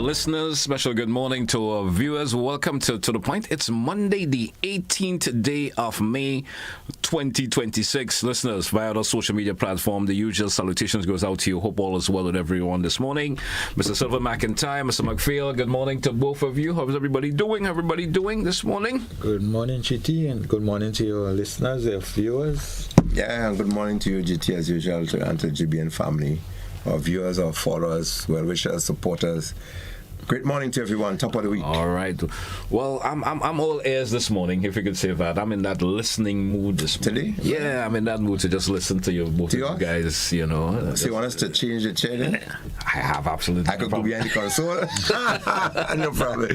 listeners. Special good morning to our viewers. Welcome to The Point. It's Monday, the 18th day of May, 2026. Listeners, via our social media platform, the usual salutations goes out to you. Hope all is well with everyone this morning. Mr. Sylvan McIntyre, Mr. McPhail, good morning to both of you. How's everybody doing? Everybody doing this morning? Good morning, GT, and good morning to your listeners, your viewers. Yeah, and good morning to you, GT, as usual, and to the GBN family. Our viewers, our followers, well-wishers, supporters. Great morning to everyone. Top of the week. All right. Well, I'm all ears this morning, if you could say that. I'm in that listening mood this morning. Today? Yeah, I'm in that mood to just listen to you both of you guys, you know. So you want us to change the channel? I have absolutely I could go behind the console. No problem.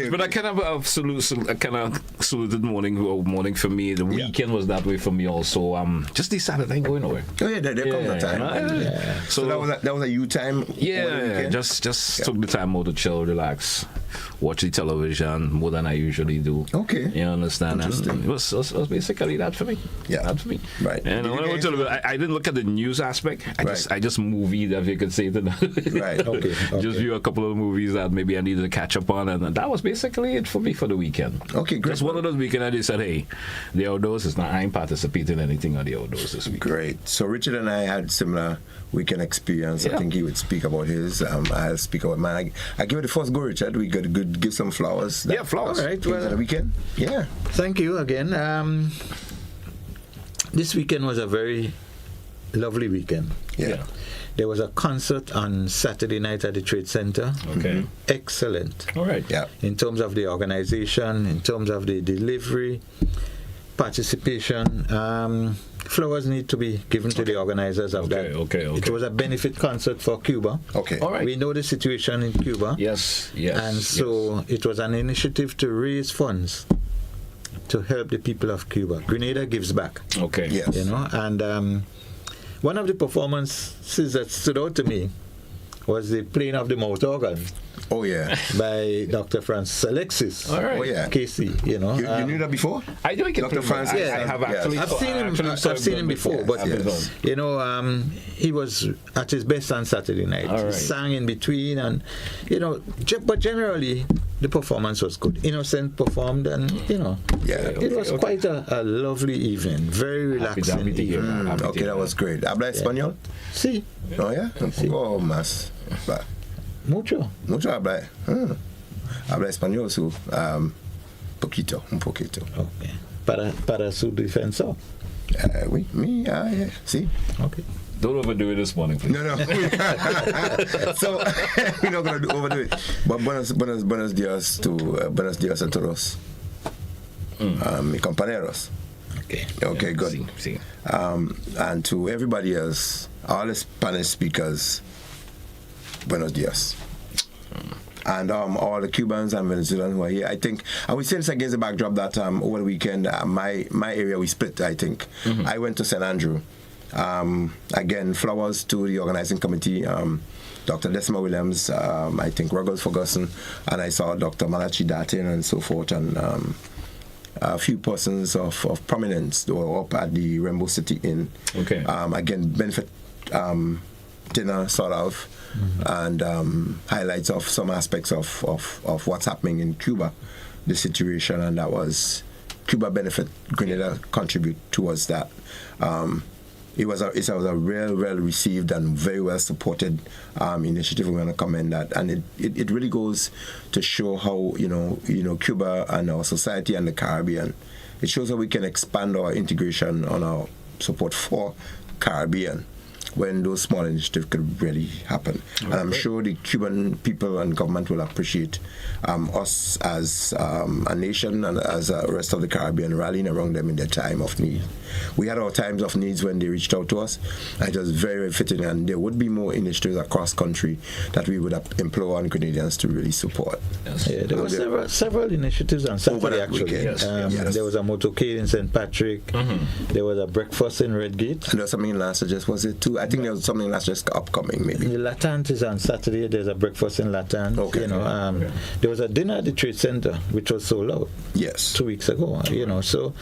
But I kind of saluted morning for me. The weekend was that way for me also. Just decided I ain't going nowhere. Oh yeah, there comes a time. Yeah. So that was a you time. Yeah, just took the time out to chill, relax, watch the television more than I usually do. Okay. You understand? Interesting. And it was basically that for me. Yeah. That for me. Right. And I didn't look at the news aspect. I just movied, if you could say that. Right. Okay. Just view a couple of movies that maybe I needed to catch up on, and that was basically it for me for the weekend. Okay, great. Just one of those weekends I just said, hey, the outdoors is not, I ain't participating in anything on the outdoors this week. Great. So Richard and I had similar weekend experience. Yeah. I think he would speak about his. I'll speak about mine. I give it the first go, Richard. We could give some flowers. Yeah, flowers. All right. Well, the weekend. Yeah. Thank you again. This weekend was a very lovely weekend. Yeah. There was a concert on Saturday night at the Trade Center. Okay. Excellent. All right. Yeah. In terms of the organization, in terms of the delivery, participation, flowers need to be given to the organizers of that. Okay. It was a benefit concert for Cuba. Okay. All right. We know the situation in Cuba. Yes. And so it was an initiative to raise funds to help the people of Cuba. Grenada gives back. Okay. Yes. You know, and one of the performances that stood out to me was the playing of the mouth organ Oh yeah. by Dr. Francis Alexis. All right. Oh yeah. Casey, you know. You knew that before? I do get Dr. Francis. I have actually. I've seen him before, but you know, he was at his best on Saturday night. All right. He sang in between, and you know, but generally the performance was good. Innocent performed, and you know, it was quite a lovely evening, very relaxing. Happy to hear that. Okay, that was great. ¿Habla español? Sí. Oh yeah. Oh más. Mucho. Habla. Habla español, so un poquito. Okay. Para su defensor. Oui, me, yeah. See? Okay. Don't overdo it this morning, please. No. So we're not gonna overdo it. But buenos días a todos. Mi compañeros. Okay, good. Sí. And to everybody else, all the Spanish speakers, buenos días. And all the Cubans and Venezuelans who are here, I think, and we say this against the backdrop that over the weekend, my area we split, I think. Mm-hmm. I went to St. Andrew. Again, flowers to the organizing committee, Dr. Desma Williams, I think Ruggles Ferguson, and I saw Dr. Malachi Datin and so forth, and a few persons of prominence that were up at the Rainbow City Inn. Okay. Again, benefit dinner, sort of, and highlights of some aspects of what's happening in Cuba, the situation, and that was Cuba benefit, Grenada contribute towards that. It was a well received and very well supported initiative. We're going to commend that, and it really goes to show how you know Cuba and our society and the Caribbean. It shows how we can expand our integration on our support for Caribbean when those small initiatives could really happen. And I'm sure the Cuban people and government will appreciate us as a nation and as the rest of the Caribbean rallying around them in their time of need. We had our times of needs when they reached out to us, and it was very, very fitting, and there would be more initiatives across country that we would implore on Grenadians to really support. Yes. Yeah, there were several initiatives on Saturday, actually. Yes. There was a motorcade in St. Patrick. Mm-hmm. There was a breakfast in Redgate. And there was something in Lancaster, just was it too? I think there's something that's just upcoming, maybe. The Latant is on Saturday. There's a breakfast in Latant. Okay. There was a dinner at the Trade Center, which was sold out. Yes. 2 weeks ago. So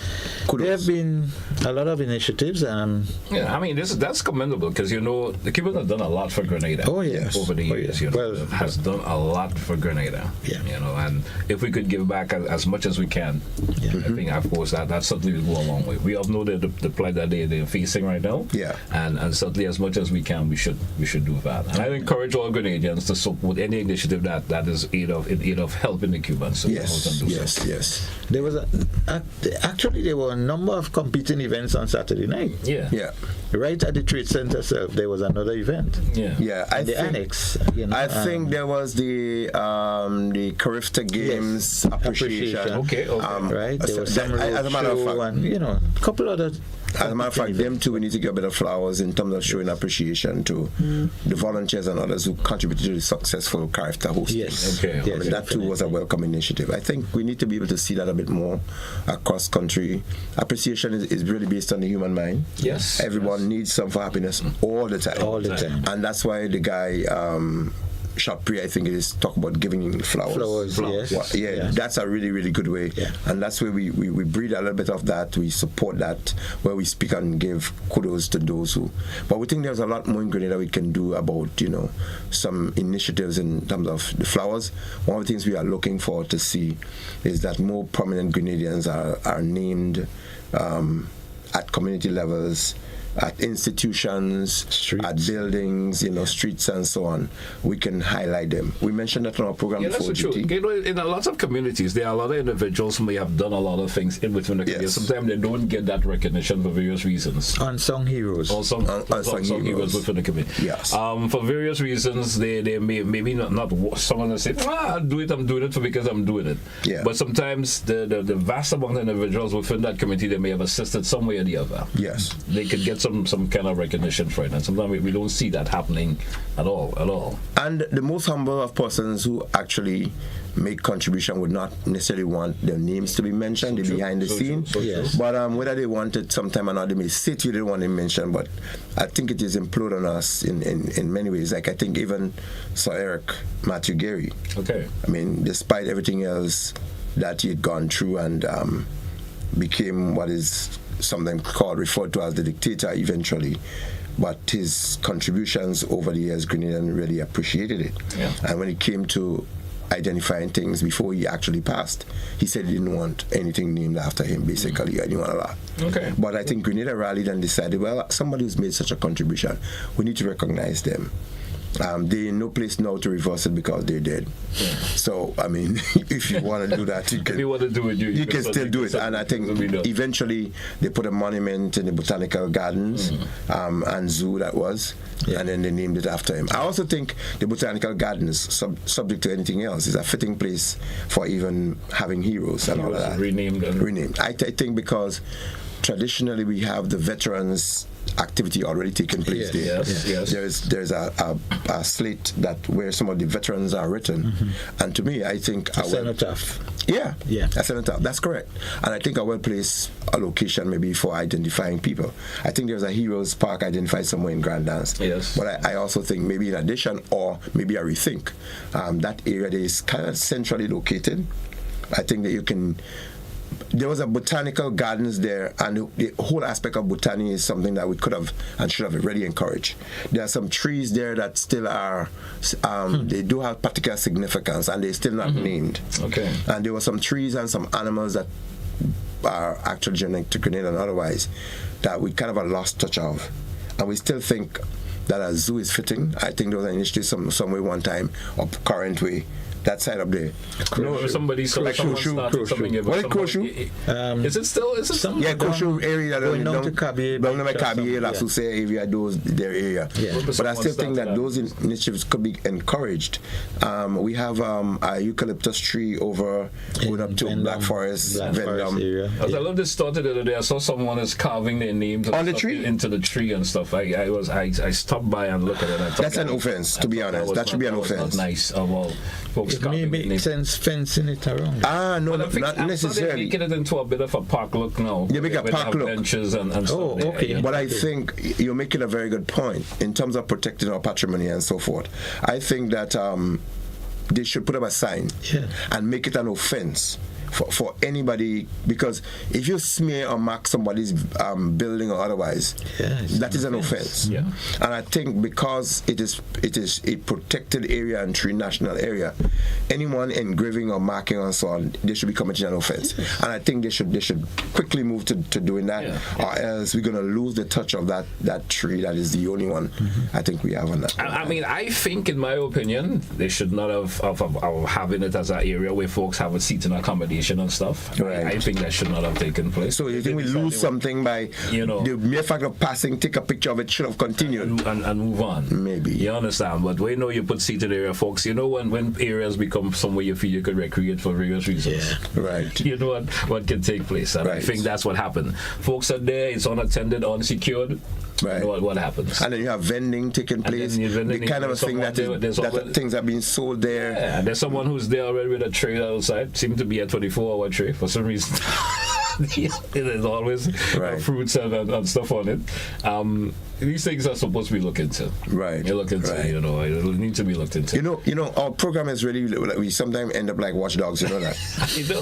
Kudos. there have been a lot of initiatives. Yeah, I mean, that's commendable because the Cubans have done a lot for Grenada. Oh, yes. Over the years, Well, has done a lot for Grenada. Yeah. And if we could give back as much as we can, I think, of course, that certainly will go a long way. We all know the plight that they're facing right now. Yeah. And certainly as much as we can, we should do that. And I encourage all Grenadians to support any initiative that is in aid of helping the Cubans. So Yes. There was actually there were a number of competing events on Saturday night. Yeah. Right at the Trade Center itself, there was another event. Yeah. I think, annex. I think there was the Carifta Games appreciation. Okay. Right. There was some as a matter of fact, and a couple other. As a matter of fact, them too, we need to give a bit of flowers in terms of showing appreciation to the volunteers and others who contributed to the successful Carifta hosting. Yes. Okay. Yes, That too was a welcome initiative. I think we need to be able to see that a bit more across country. Appreciation is really based on the human mind. Yes. Everyone needs some for happiness all the time. All the time. And that's why the guy, Shotpri, I think it is, talk about giving flowers. Yes. Well, that's a really, really good way. Yeah. And that's where we breed a little bit of that. We support that, where we speak and give kudos to those who. But we think there's a lot more in Grenada we can do about, some initiatives in terms of the flowers. One of the things we are looking for to see is that more prominent Grenadians are named at community levels, at institutions, streets. At buildings, streets and so on. We can highlight them. We mentioned that on our program before. That's true. In a lot of communities, there are a lot of individuals who may have done a lot of things in between the community. Sometimes they don't get that recognition for various reasons. Unsung heroes. Unsung heroes within the community. Yes. For various reasons, they may maybe not someone will say, I'm doing it because I'm doing it. Yeah. But sometimes the vast amount of individuals within that community, they may have assisted some way or the other. Yes. They could get some kind of recognition for it, and sometimes we don't see that happening at all. And the most humble of persons who actually make contribution would not necessarily want their names to be mentioned. They're behind the scene. Yes. But whether they want it sometime or not, they may say to you they don't want it mentioned. But I think it is imploded on us in many ways. Like I think even Sir Eric Matthew Gary. Okay. I mean, despite everything else that he had gone through and became what is sometimes referred to as the dictator eventually, but his contributions over the years, Grenadians really appreciated it. Yeah. And when it came to identifying things before he actually passed, he said he didn't want anything named after him, basically. He didn't want a lot. Okay. But I think Grenada rallied and decided, well, somebody who's made such a contribution, we need to recognize them. They're in no place now to reverse it because they're dead. Yeah. So, I mean, if you want to do that, you can. If you want to do it, you can still do it. And I think eventually they put a monument in the Botanical Gardens and Zoo, that was, and then they named it after him. I also think the Botanical Gardens, subject to anything else, is a fitting place for even having heroes and all of that. Renamed. I think because traditionally we have the veterans activity already taking place there. Yes. There's a slate where some of the veterans are written, and to me, I think a cenotaph. A cenotaph. That's correct. And I think a well-placed location maybe for identifying people. I think there's a Heroes Park identified somewhere in Grand Dance. Yes. But I also think maybe in addition, or maybe a rethink, that area there is kind of centrally located. I think that you can. There was a botanical gardens there, and the whole aspect of botany is something that we could have and should have really encouraged. There are some trees there that still are, they do have particular significance, and they're still not named. Okay. And there were some trees and some animals that are actually genetic to Grenada and otherwise that we kind of have lost touch of. And we still think that a zoo is fitting. I think there was an initiative some way one time, or current way, that side up there. Somebody started something. What is Croshoe? Is it still? Yeah, Croshoe area. Going down to Kabiye, Lasuse area, their area. Yeah. But I still think that those initiatives could be encouraged. We have a eucalyptus tree going up to Black Forest, Vendom area. I love this started the other day. I saw someone is carving their names on the tree into the tree and stuff. I stopped by and looked at it. That's an offense, to be honest. That should be an offense. Nice of all. folks It may make sense fencing it around. No, But not necessarily. Making it into a bit of a park look now. You make a park look. Benches and stuff there, okay. But I think you're making a very good point in terms of protecting our patrimony and so forth. I think that they should put up a sign and make it an offense for anybody, because if you smear or mark somebody's building or otherwise, that is an offense. Yeah. And I think because it is a protected area and tree national area, anyone engraving or marking and so on, they should be committing an offense. And I think they should quickly move to doing that, or else we're going to lose the touch of that tree. That is the only one I think we have on that. I mean, I think, in my opinion, they should not have having it as an area where folks have a seat in accommodation and stuff. Right. I think that should not have taken place. So you think we lose something by the mere fact of passing, take a picture of it, should have continued and move on? Maybe. You understand? But we know you put seated area, folks. You know when areas become somewhere you feel you could recreate for various reasons. Yeah. Right. You know what can take place, and I think that's what happened. Folks are there. It's unattended, unsecured. Right. You know what happens? And then you have vending taking place. The kind of a thing that things are being sold there. Yeah, there's someone who's there already with a tray outside. Seems to be a 24-hour tray for some reason. There's always fruits and stuff on it. These things are supposed to be looked into. Right. You look into, it'll need to be looked into. You know, our program is really, we sometimes end up like watchdogs, you know that?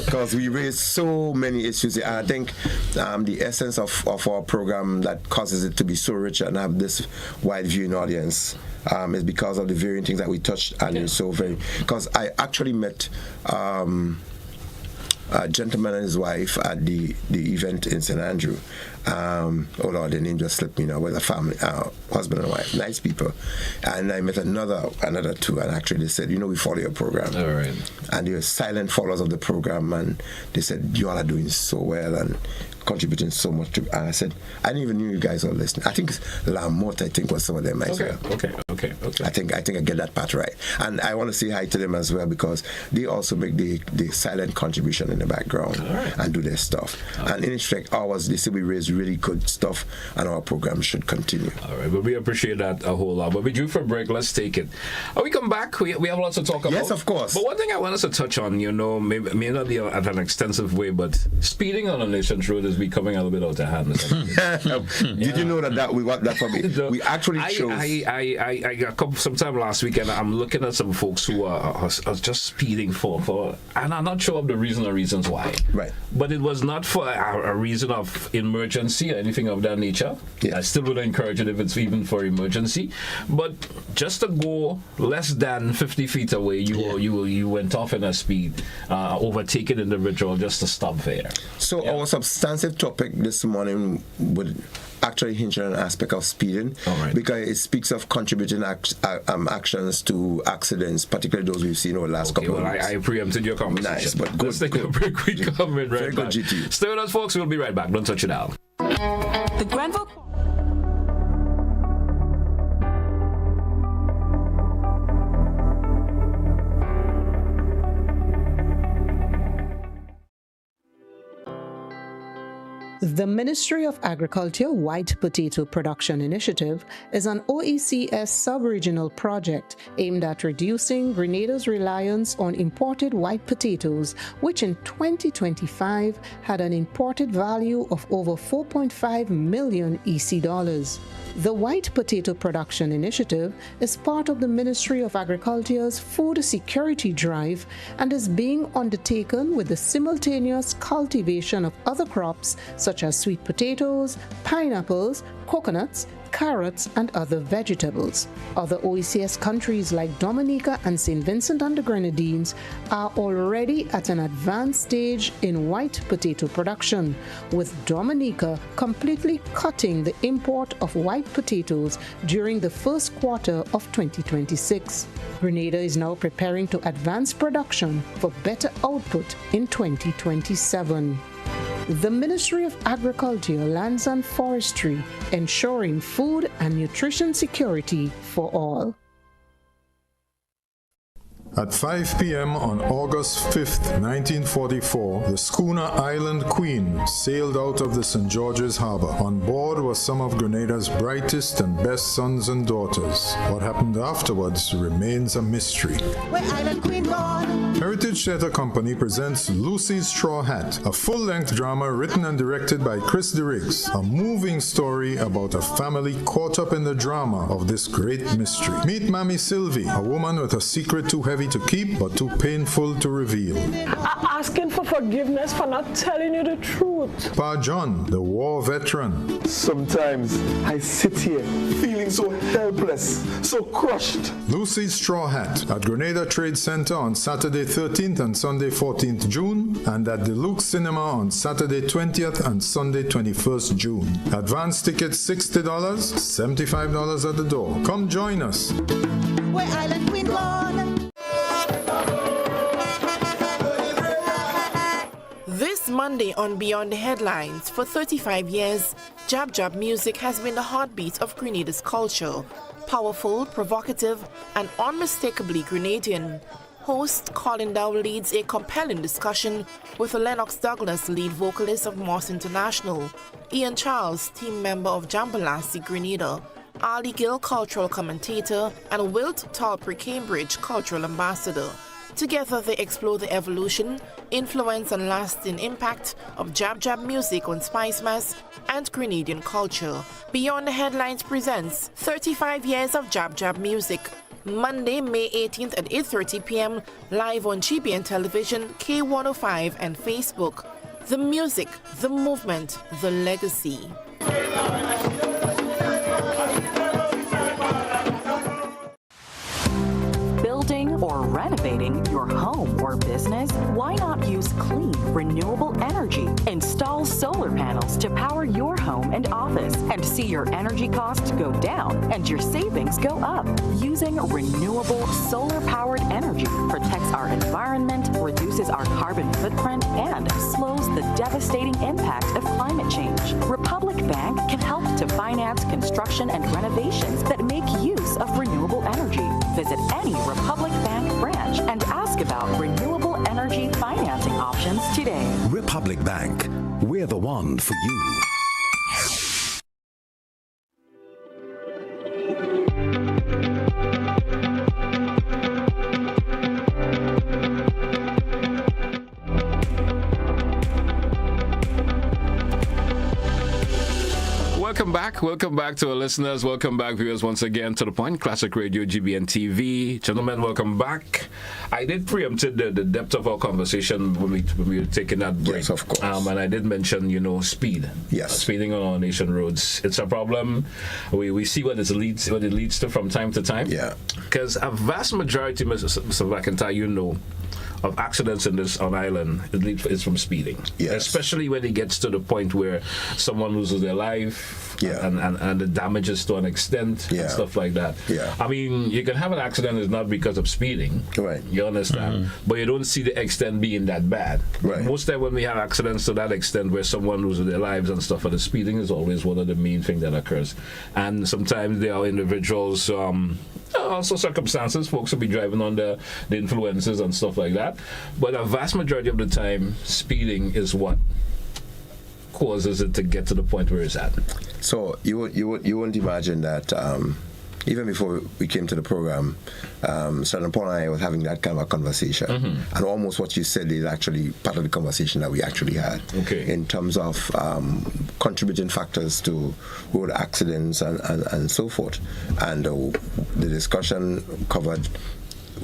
Because we raise so many issues. And I think the essence of our program that causes it to be so rich and have this wide viewing audience is because of the varying things that we touched, and it's so very. Because I actually met a gentleman and his wife at the event in St. Andrew. Oh Lord, the name just slipped me now. With a family, husband and wife, nice people. And I met another two, and actually they said, we follow your program. All right. And they were silent followers of the program, and they said, you all are doing so well and contributing so much to. And I said, I didn't even know you guys were listening. I think Lamont, was some of them as well. Okay. I think I get that part right, and I want to say hi to them as well, because they also make the silent contribution in the background and do their stuff. And in effect, ours, they say we raise really good stuff, and our program should continue. All right, but we appreciate that a whole lot. But we due for a break. Let's take it. When we come back, we have lots to talk about. Yes, of course. But one thing I want us to touch on, may not be at an extensive way, but speeding on a nation's road is becoming a little bit out of hand. Did you know that we want that for me? We actually chose. I got sometime last week, and I'm looking at some folks who are just speeding for, and I'm not sure of the reason or reasons why. Right. But it was not for a reason of emergency or anything of that nature. Yeah. I still would encourage it if it's even for emergency. But just to go less than 50 feet away, you went off in a speed, overtake an individual just to stop there. So our substantive topic this morning would actually hinge on an aspect of speeding, because it speaks of contributing actions to accidents, particularly those we've seen over the last couple of weeks. I preempted your conversation. Nice, but good. Let's take a break. We come in right Very back. good, GT. Stay with us, folks. We'll be right back. Don't touch it out. The Grenville. The Ministry of Agriculture White Potato Production Initiative is an OECS sub-regional project aimed at reducing Grenada's reliance on imported white potatoes, which in 2025 had an imported value of over 4.5 million EC dollars. The White Potato Production Initiative is part of the Ministry of Agriculture's food security drive and is being undertaken with the simultaneous cultivation of other crops such as sweet potatoes, pineapples, coconuts, carrots, and other vegetables. Other OECS countries like Dominica and St. Vincent and the Grenadines are already at an advanced stage in white potato production, with Dominica completely cutting the import of white potatoes during the first quarter of 2026. Grenada is now preparing to advance production for better output in 2027. The Ministry of Agriculture, Lands and Forestry, ensuring food and nutrition security for all. At 5 p.m. on August 5th, 1944, the schooner Island Queen sailed out of the St. George's Harbor. On board were some of Grenada's brightest and best sons and daughters. What happened afterwards remains a mystery. Where Island Queen gone? Heritage Theatre Company presents Lucy's Straw Hat, a full-length drama written and directed by Chris DeRiggs, a moving story about a family caught up in the drama of this great mystery. Meet Mammy Sylvie, a woman with a secret too heavy to keep but too painful to reveal. Asking for forgiveness for not telling you the truth. Pa John, the war veteran. Sometimes I sit here feeling so helpless, so crushed. Lucy's Straw Hat at Grenada Trade Center on Saturday 13th and Sunday 14th June, and at the Luke Cinema on Saturday 20th and Sunday 21st June. Advance tickets $60, $75 at the door. Come join us. Where Island Queen gone? This Monday on Beyond the Headlines, for 35 years, Jab Jab music has been the heartbeat of Grenada's culture. Powerful, provocative, and unmistakably Grenadian. Host Colin Dow leads a compelling discussion with Lennox Douglas, lead vocalist of Moss International, Ian Charles, team member of Jambalasi Grenada, Ali Gill, cultural commentator, and Wilt Talpre Cambridge, cultural ambassador. Together they explore the evolution, influence and lasting impact of Jab Jab music on Spice Mass and Grenadian culture. Beyond the Headlines presents 35 years of Jab Jab music. Monday, May 18th at 8:30 p.m. live on GBN Television, K105 and Facebook. The music, the movement, the legacy. Building or renovating your home or business? Why not use clean, renewable energy? Install solar panels to power your home and office and see your energy costs go down and your savings go up. Using renewable solar-powered energy protects our environment, reduces our carbon footprint, and slows the devastating impact of climate change. Republic Bank can help to finance construction and renovations that make use of renewable energy. Visit any Republic Bank branch and ask about renewable energy financing options today. Republic Bank, we're the one for you. Welcome back to our listeners. Welcome back, viewers, once again to The Point, Classic Radio, GBN TV. Gentlemen, welcome back. I did preempt the depth of our conversation when we were taking that break. Yes, of course. And I did mention, speed. Yes. Speeding on our nation roads. It's a problem. We see what it leads to from time to time. Yeah. Because a vast majority, Mr. McIntyre, of accidents on island, it's from speeding. Yes. Especially when it gets to the point where someone loses their life. Yeah. And the damages to an extent and stuff like that. Yeah. I mean, you can have an accident is not because of speeding. Right. You understand? Mm-hmm. But you don't see the extent being that bad. Right. Most time when we have accidents to that extent where someone loses their lives and stuff, and the speeding is always one of the main things that occurs. And sometimes there are individuals, also circumstances, folks will be driving under the influences and stuff like that. But a vast majority of the time, speeding is what causes it to get to the point where it's at. So you won't imagine that even before we came to the program, Shannon Paul and I were having that kind of a conversation. Mm-hmm. And almost what you said is actually part of the conversation that we actually had. Okay. In terms of contributing factors to road accidents and so forth. And the discussion covered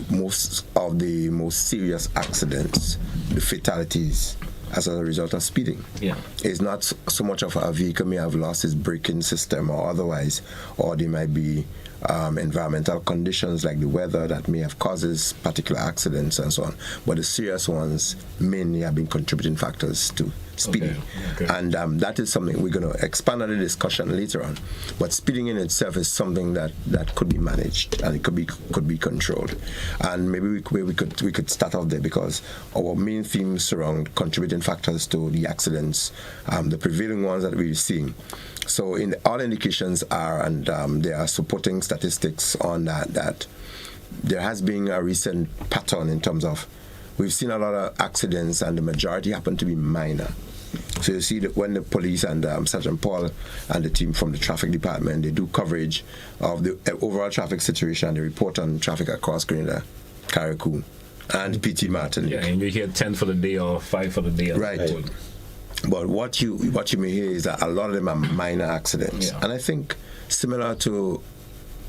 most of the most serious accidents, the fatalities, as a result of speeding. Yeah. It's not so much of a vehicle may have lost its braking system or otherwise, or there might be environmental conditions like the weather that may have causes particular accidents and so on. But the serious ones mainly have been contributing factors to speeding. Okay. And that is something we're going to expand on the discussion later on. But speeding in itself is something that could be managed and it could be controlled. And maybe we could start off there because our main themes surround contributing factors to the accidents, the prevailing ones that we're seeing. So all indications are, and there are supporting statistics on that there has been a recent pattern in terms of we've seen a lot of accidents, and the majority happen to be minor. So you see that when the police and Sergeant Paul and the team from the traffic department, they do coverage of the overall traffic situation, and they report on traffic across Grenada, Carriacou, and PT Martin. Yeah, and you hear 10 for the day or 5 for the day. Right. But what you may hear is that a lot of them are minor accidents. Yeah. And I think similar to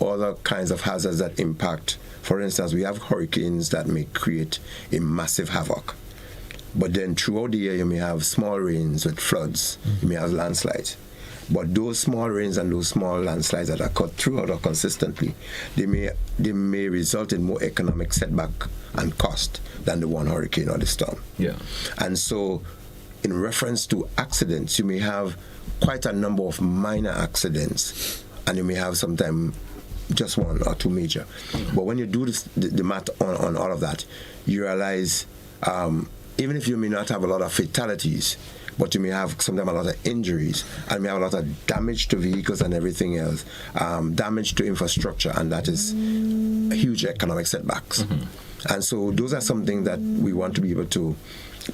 other kinds of hazards that impact, for instance, we have hurricanes that may create a massive havoc. But then throughout the year, you may have small rains with floods. You may have landslides. But those small rains and those small landslides that occur throughout or consistently, they may result in more economic setback and cost than the one hurricane or the storm. Yeah. And so, in reference to accidents, you may have quite a number of minor accidents, and you may have sometimes just one or two major. But when you do the math on all of that, you realize even if you may not have a lot of fatalities, but you may have sometimes a lot of injuries, and you may have a lot of damage to vehicles and everything else, damage to infrastructure, and that is huge economic setbacks. And so those are something that we want to be able to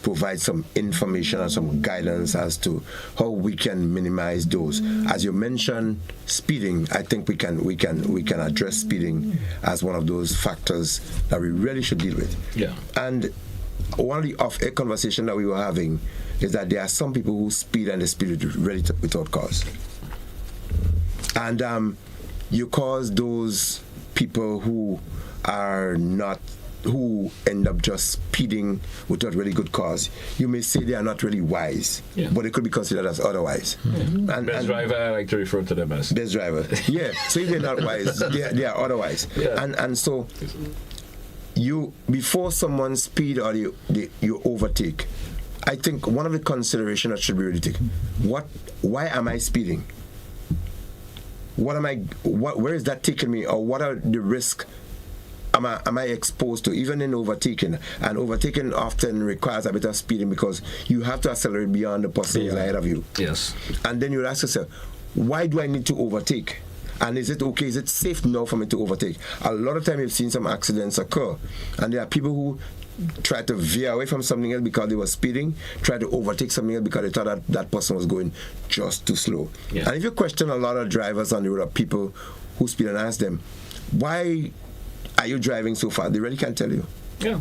provide some information and some guidance as to how we can minimize those. As you mentioned, speeding, I think we can address speeding as one of those factors that we really should deal with. Yeah. And one of the off-air conversation that we were having is that there are some people who speed and they speed really without cause. And you cause those people who end up just speeding without really good cause, you may say they are not really wise, but they could be considered as otherwise. Best driver, I like to refer to them as. Best driver. Yeah, so if they're not wise, they are otherwise. Yeah. And so before someone speed or you overtake, I think one of the considerations that should be really taken, why am I speeding? Where is that taking me, or what are the risks am I exposed to, even in overtaking? And overtaking often requires a bit of speeding because you have to accelerate beyond the person who's ahead of you. Yes. And then you ask yourself, why do I need to overtake? And is it okay? Is it safe now for me to overtake? A lot of time you've seen some accidents occur, and there are people who try to veer away from something else because they were speeding, try to overtake something else because they thought that person was going just too slow. Yeah. And if you question a lot of drivers on the road, or people who speed, and ask them, why are you driving so fast? They really can't tell you. Yeah.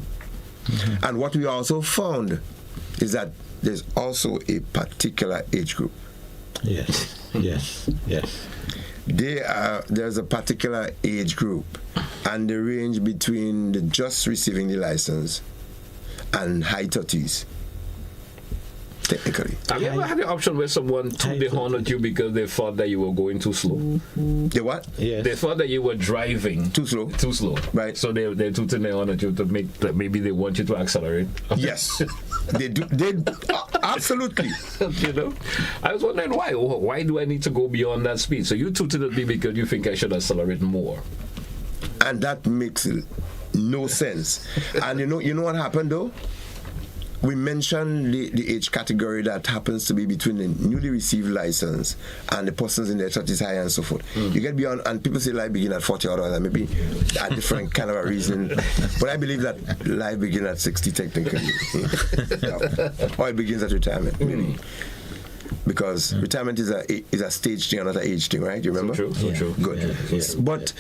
And what we also found is that there's also a particular age group. Yes. There's a particular age group, and they range between the just receiving the license and high 30s, technically. Have you ever had the option where someone took the horn at you because they thought that you were going too slow? The what? Yes. They thought that you were driving too slow. Too slow. Right. So they're tooting their horn at you to make that maybe they want you to accelerate. Yes. They do. Absolutely. You know, I was wondering why. Why do I need to go beyond that speed? So you tooted at me because you think I should accelerate more. And that makes no sense. And you know what happened though? We mentioned the age category that happens to be between the newly received license and the persons in their 30s high and so forth. You get beyond, and people say life begin at 40 or other, maybe a different kind of a reason. But I believe that life begins at 60 technically. Or it begins at retirement, maybe. Because retirement is a stage thing, not an age thing, right? You remember? So true. Good. But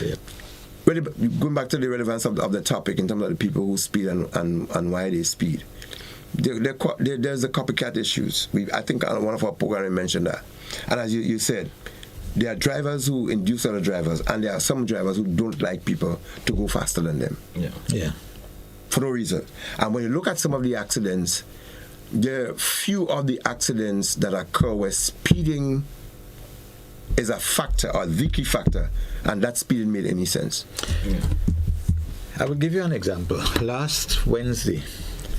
really, going back to the relevance of the topic in terms of the people who speed and why they speed. There's the copycat issues. I think on one of our programs mentioned that. And as you said, there are drivers who induce other drivers, and there are some drivers who don't like people to go faster than them. Yeah. For no reason. And when you look at some of the accidents, there are few of the accidents that occur where speeding is a factor, or the key factor, and that speeding made any sense. Yeah. I will give you an example. Last Wednesday,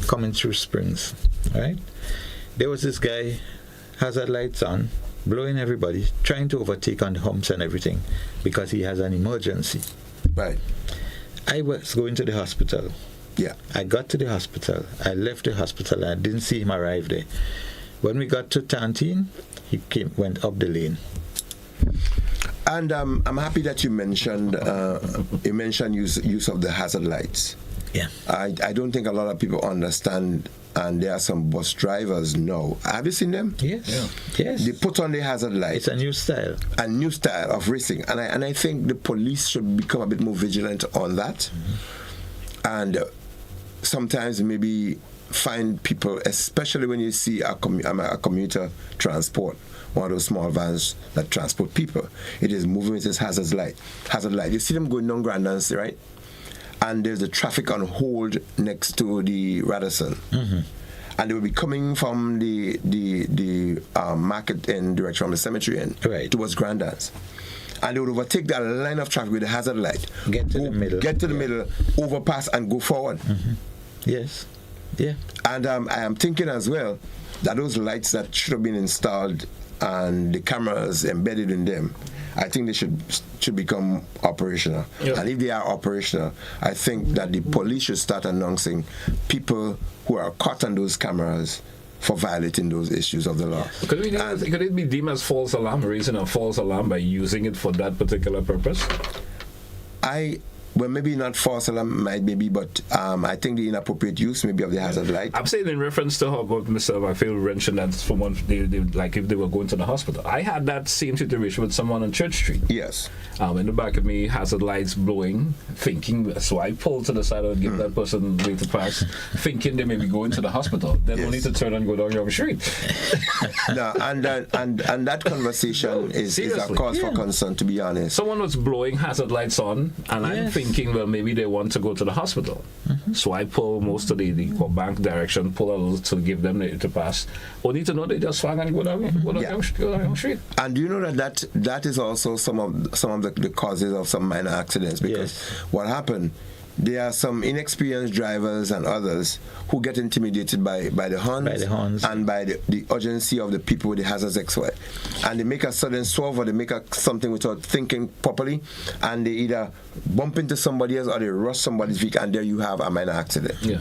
coming through Springs, right? There was this guy, hazard lights on, blowing everybody, trying to overtake on the humps and everything because he has an emergency. Right. I was going to the hospital. Yeah. I got to the hospital. I left the hospital. I didn't see him arrive there. When we got to Tantine, he went up the lane. And I'm happy that you mentioned use of the hazard lights. Yeah. I don't think a lot of people understand, and there are some bus drivers now. Have you seen them? Yes. Yeah. Yes. They put on the hazard light. It's a new style. A new style of racing, and I think the police should become a bit more vigilant on that, and sometimes maybe find people, especially when you see a commuter transport, one of those small vans that transport people. It is moving with its hazard light. You see them going down Grandance, right? And there's the traffic on hold next to the Radisson. Mm-hmm. And they will be coming from the market in direction from the cemetery end towards Grandance. And they would overtake that line of traffic with the hazard light. Get to the middle, overpass and go forward. Mm-hmm. Yes. Yeah. And I am thinking as well that those lights that should have been installed and the cameras embedded in them, I think they should become operational. Yep. And if they are operational, I think that the police should start announcing people who are caught on those cameras for violating those issues of the law. Could it be deemed as false alarm, raising a false alarm by using it for that particular purpose? Well, maybe not false alarm, maybe, but I think the inappropriate use maybe of the hazard light. I'm saying in reference to how Mr. McPhail mentioned that someone, they like if they were going to the hospital. I had that same situation with someone on Church Street. Yes. In the back of me, hazard lights blowing, thinking, so I pulled to the side and give that person way to pass, thinking they may be going to the hospital. Then only to turn and go down Young Street. No, and that conversation is a cause for concern, to be honest. Someone was blowing hazard lights on, and I'm thinking, well, maybe they want to go to the hospital. Mm-hmm. So I pull most of the bank direction, pull a little to give them to pass. Only to know they just swung and go down Young Street. And do you know that is also some of the causes of some minor accidents, because what happened, there are some inexperienced drivers and others who get intimidated by the horns and by the urgency of the people with the hazards XY. And they make a sudden swerve, or they make something without thinking properly, and they either bump into somebody else or they rush somebody's vehicle, and there you have a minor accident. Yeah.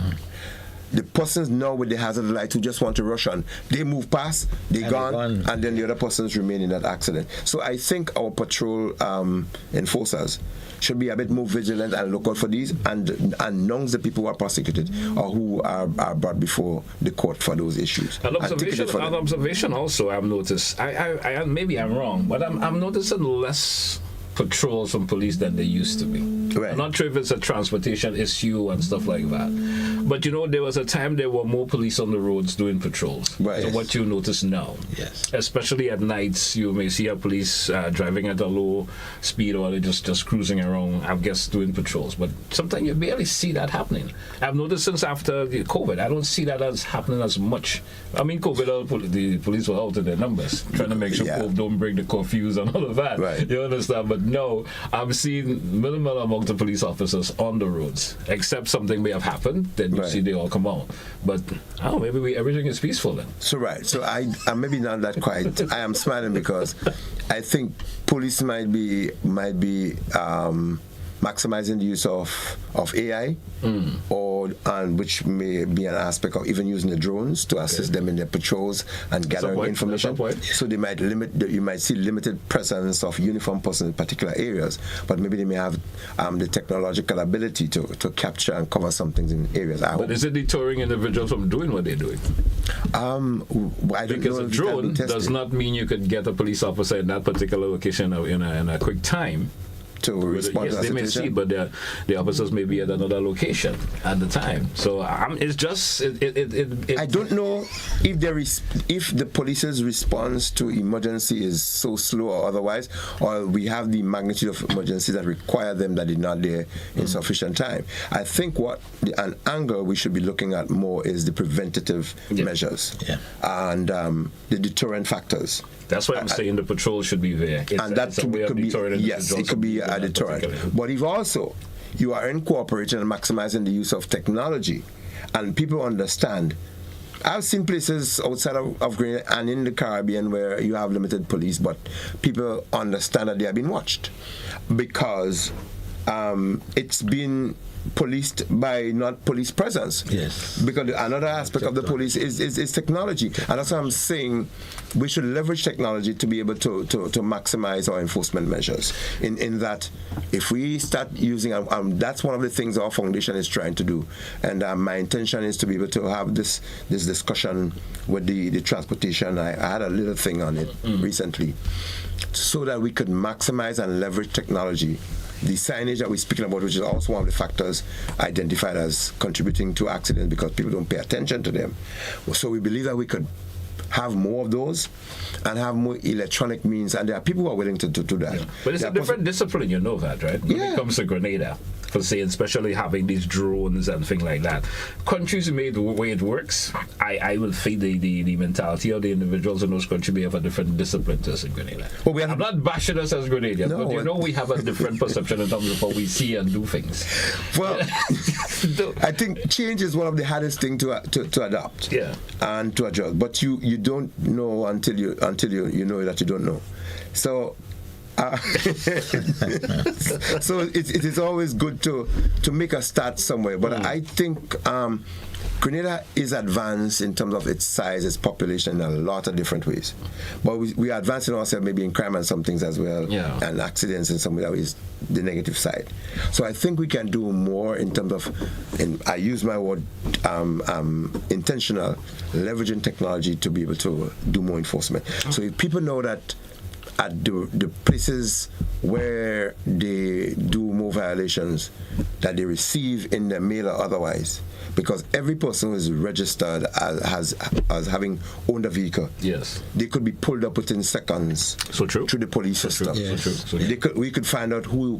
The persons now with the hazard light who just want to rush on, they move past, they're gone, and then the other persons remain in that accident. So I think our patrol enforcers should be a bit more vigilant and look out for these, and announce the people who are prosecuted or who are brought before the court for those issues. An observation also I've noticed, I maybe I'm wrong, but I'm noticing less patrols from police than they used to be. Right. I'm not sure if it's a transportation issue and stuff like that. But there was a time there were more police on the roads doing patrols. Right. So what you notice now, especially at nights, you may see a police driving at a low speed, or they're just cruising around, I guess, doing patrols. But sometimes you barely see that happening. I've noticed since after the COVID, I don't see that as happening as much. I mean, COVID, the police were out in their numbers, trying to make sure people don't break the curfews and all of that. Right. You understand? But no, I'm seeing minimal amount of police officers on the roads, except something may have happened, then you see they all come out. But maybe everything is peaceful then. So I'm maybe not that quiet. I am smiling because I think police might be maximizing the use of AI, which may be an aspect of even using the drones to assist them in their patrols and gathering information. So they might you might see limited presence of uniformed persons in particular areas, but maybe they may have the technological ability to capture and cover some things in areas. But is it deterring individuals from doing what they're doing? Because a drone does not mean you could get a police officer in that particular location in a quick time to respond to that they may see, but the officers may be at another location at the time. So it's just I don't know if the police's response to emergency is so slow or otherwise, or we have the magnitude of emergency that require them that is not there in sufficient time. I think an angle we should be looking at more is the preventative measures and the deterrent factors. That's why I'm saying the patrol should be there. And that could be a deterrent. But if also you are incorporating and maximizing the use of technology, and people understand. I've seen places outside of Grenada and in the Caribbean where you have limited police, but people understand that they are being watched because it's been policed by not police presence. Yes. Because another aspect of the police is technology. And that's why I'm saying we should leverage technology to be able to maximize our enforcement measures. In that, if we start using, that's one of the things our foundation is trying to do. And my intention is to be able to have this discussion with the transportation. I had a little thing on it recently, so that we could maximize and leverage technology. The signage that we're speaking about, which is also one of the factors identified as contributing to accidents because people don't pay attention to them. So we believe that we could have more of those and have more electronic means, and there are people who are willing to do that. Yeah. But it's a different discipline, you know that, right? When it comes to Grenada, for say, especially having these drones and things like that. Countries made the way it works, I will think the mentality of the individuals in those countries may have a different discipline to us in Grenada. Well, I'm not bashing us as Grenadians, but you know we have a different perception in terms of how we see and do things. Well, I think change is one of the hardest things to adopt and to adjust. But you don't know until you know that you don't know. So so it is always good to make a start somewhere. But I think Grenada is advanced in terms of its size, its population in a lot of different ways. But we are advancing ourselves maybe in crime and some things as well, and accidents in some ways, the negative side. So I think we can do more in terms of, and I use my word, intentional, leveraging technology to be able to do more enforcement. So if people know that at the places where they do more violations that they receive in their mail or otherwise, because every person who is registered as having owned a vehicle, they could be pulled up within seconds. So true. Through the police system. We could find out who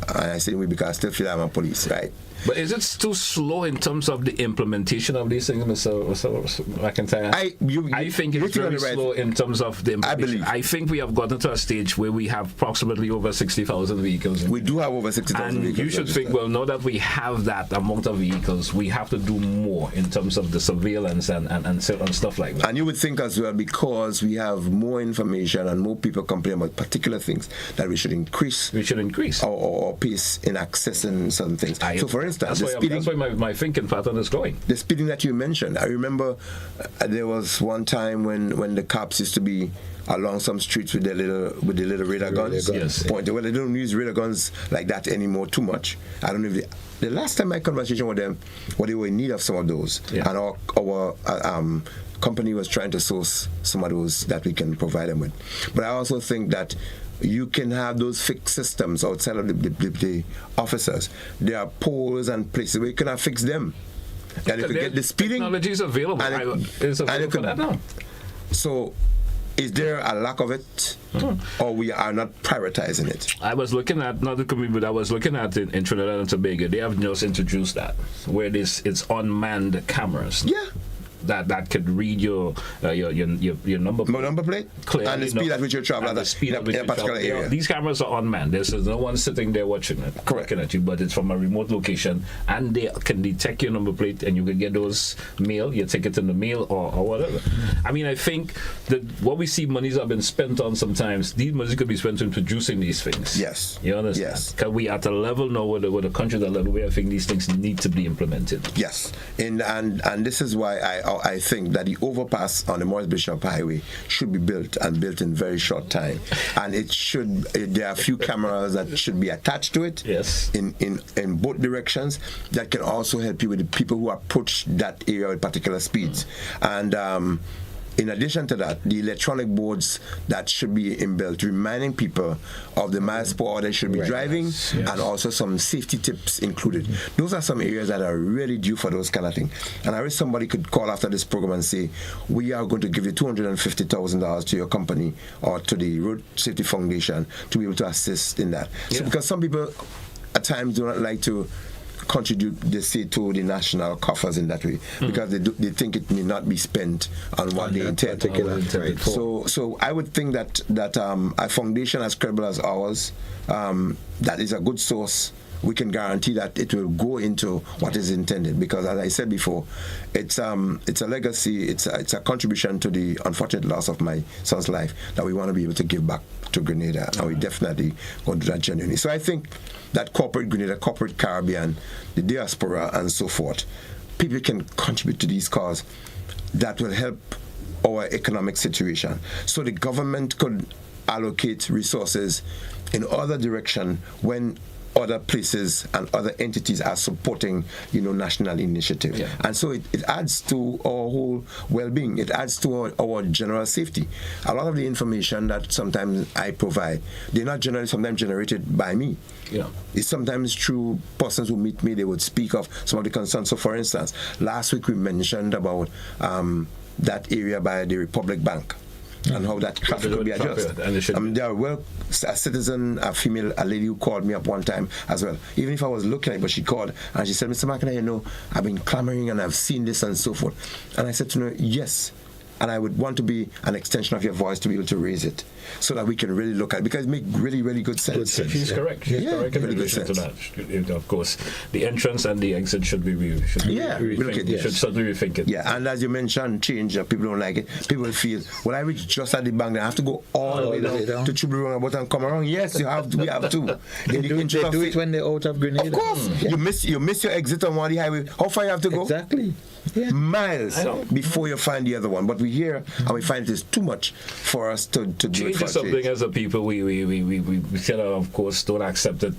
and I say we because I still feel I'm a police, right? But is it too slow in terms of the implementation of these things, Mr. McIntyre? I think it's very slow in terms of the implementation. I think we have gotten to a stage where we have approximately over 60,000 vehihicles. We do have over 60,000 vehicles. And you should think, well, now that we have that amount of vehicles, we have to do more in terms of the surveillance and stuff like that. And you would think as well, because we have more information and more people complain about particular things, that we should increase. Our pace in accessing certain things. So for instance, that's why my thinking pattern is going. The speeding that you mentioned, I remember there was one time when the cops used to be along some streets with the little radar guns. Pointed. Well, they don't use radar guns like that anymore too much. I don't know if the last time I had a conversation with them, they were in need of some of those, and our company was trying to source some of those that we can provide them with. But I also think that you can have those fixed systems outside of the officers. There are poles and places where you can have fixed them. And you could get the speeding. Technology is available. It's available for that now. So, is there a lack of it, or we are not prioritizing it? I was looking at, not the community, but I was looking at in Trinidad and Tobago. They have just introduced that, where it's unmanned cameras. Yeah. That could read your number plate clearly, and the speed at which you travel in a particular area. These cameras are unmanned. There's no one sitting there watching it, looking at you, but it's from a remote location, and they can detect your number plate, and you can get those mail, your ticket in the mail or whatever. I mean, I think that what we see monies have been spent on sometimes, these monies could be spent on producing these things. Yes. You understand? Yes. Because we at a level now where the country at a level where I think these things need to be implemented. Yes. And this is why I think that the overpass on the Morris Bishop Highway should be built in very short time, and there are a few cameras that should be attached to it in both directions that can also help you with the people who approach that area with particular speeds. And in addition to that, the electronic boards that should be inbuilt, reminding people of the miles per hour they should be driving, and also some safety tips included. Those are some areas that are really due for those kind of things. And I wish somebody could call after this program and say, we are going to give you $250,000 to your company or to the Road Safety Foundation to be able to assist in that. So because some people at times do not like to contribute, they say, to the national coffers in that way, because they think it may not be spent on what they intend. So I would think that a foundation as credible as ours, that is a good source we can guarantee that it will go into what is intended. Because as I said before, it's a legacy, it's a contribution to the unfortunate loss of my son's life that we want to be able to give back to Grenada, and we definitely going to do that genuinely. So I think that corporate Grenada, corporate Caribbean, the diaspora, and so forth, people can contribute to these causes that will help our economic situation. So the government could allocate resources in other direction when other places and other entities are supporting, national initiative. Yeah. And so it adds to our whole well-being. It adds to our general safety. A lot of the information that sometimes I provide, they're not sometimes generated by me. Yeah. It's sometimes through persons who meet me, they would speak of some of the concerns. So for instance, last week we mentioned about that area by the Republic Bank. And how that traffic could be adjusted. There are a citizen, a lady who called me up one time as well. Even if I was looking at it, but she called and she said, Mr. McIntyre, I've been clamoring and I've seen this and so forth. And I said to her, yes. And I would want to be an extension of your voice to be able to raise it so that we can really look at it, because it makes really, really good sense. She's correct. She's correct in relation to that. Of course, the entrance and the exit should be should certainly rethink it. Yeah, and as you mentioned, change, people don't like it. People feel, well, I reach just at the bank, I have to go all the way down to Chubby Roundabout and come around. Yes, we have to. They do it when they're out of Grenada. Of course. You miss your exit on one highway. How far you have to go? Exactly. Yeah. Miles before you find the other one. But we hear and we find it is too much for us to do it. Change is something as a people we cannot, of course, don't accept it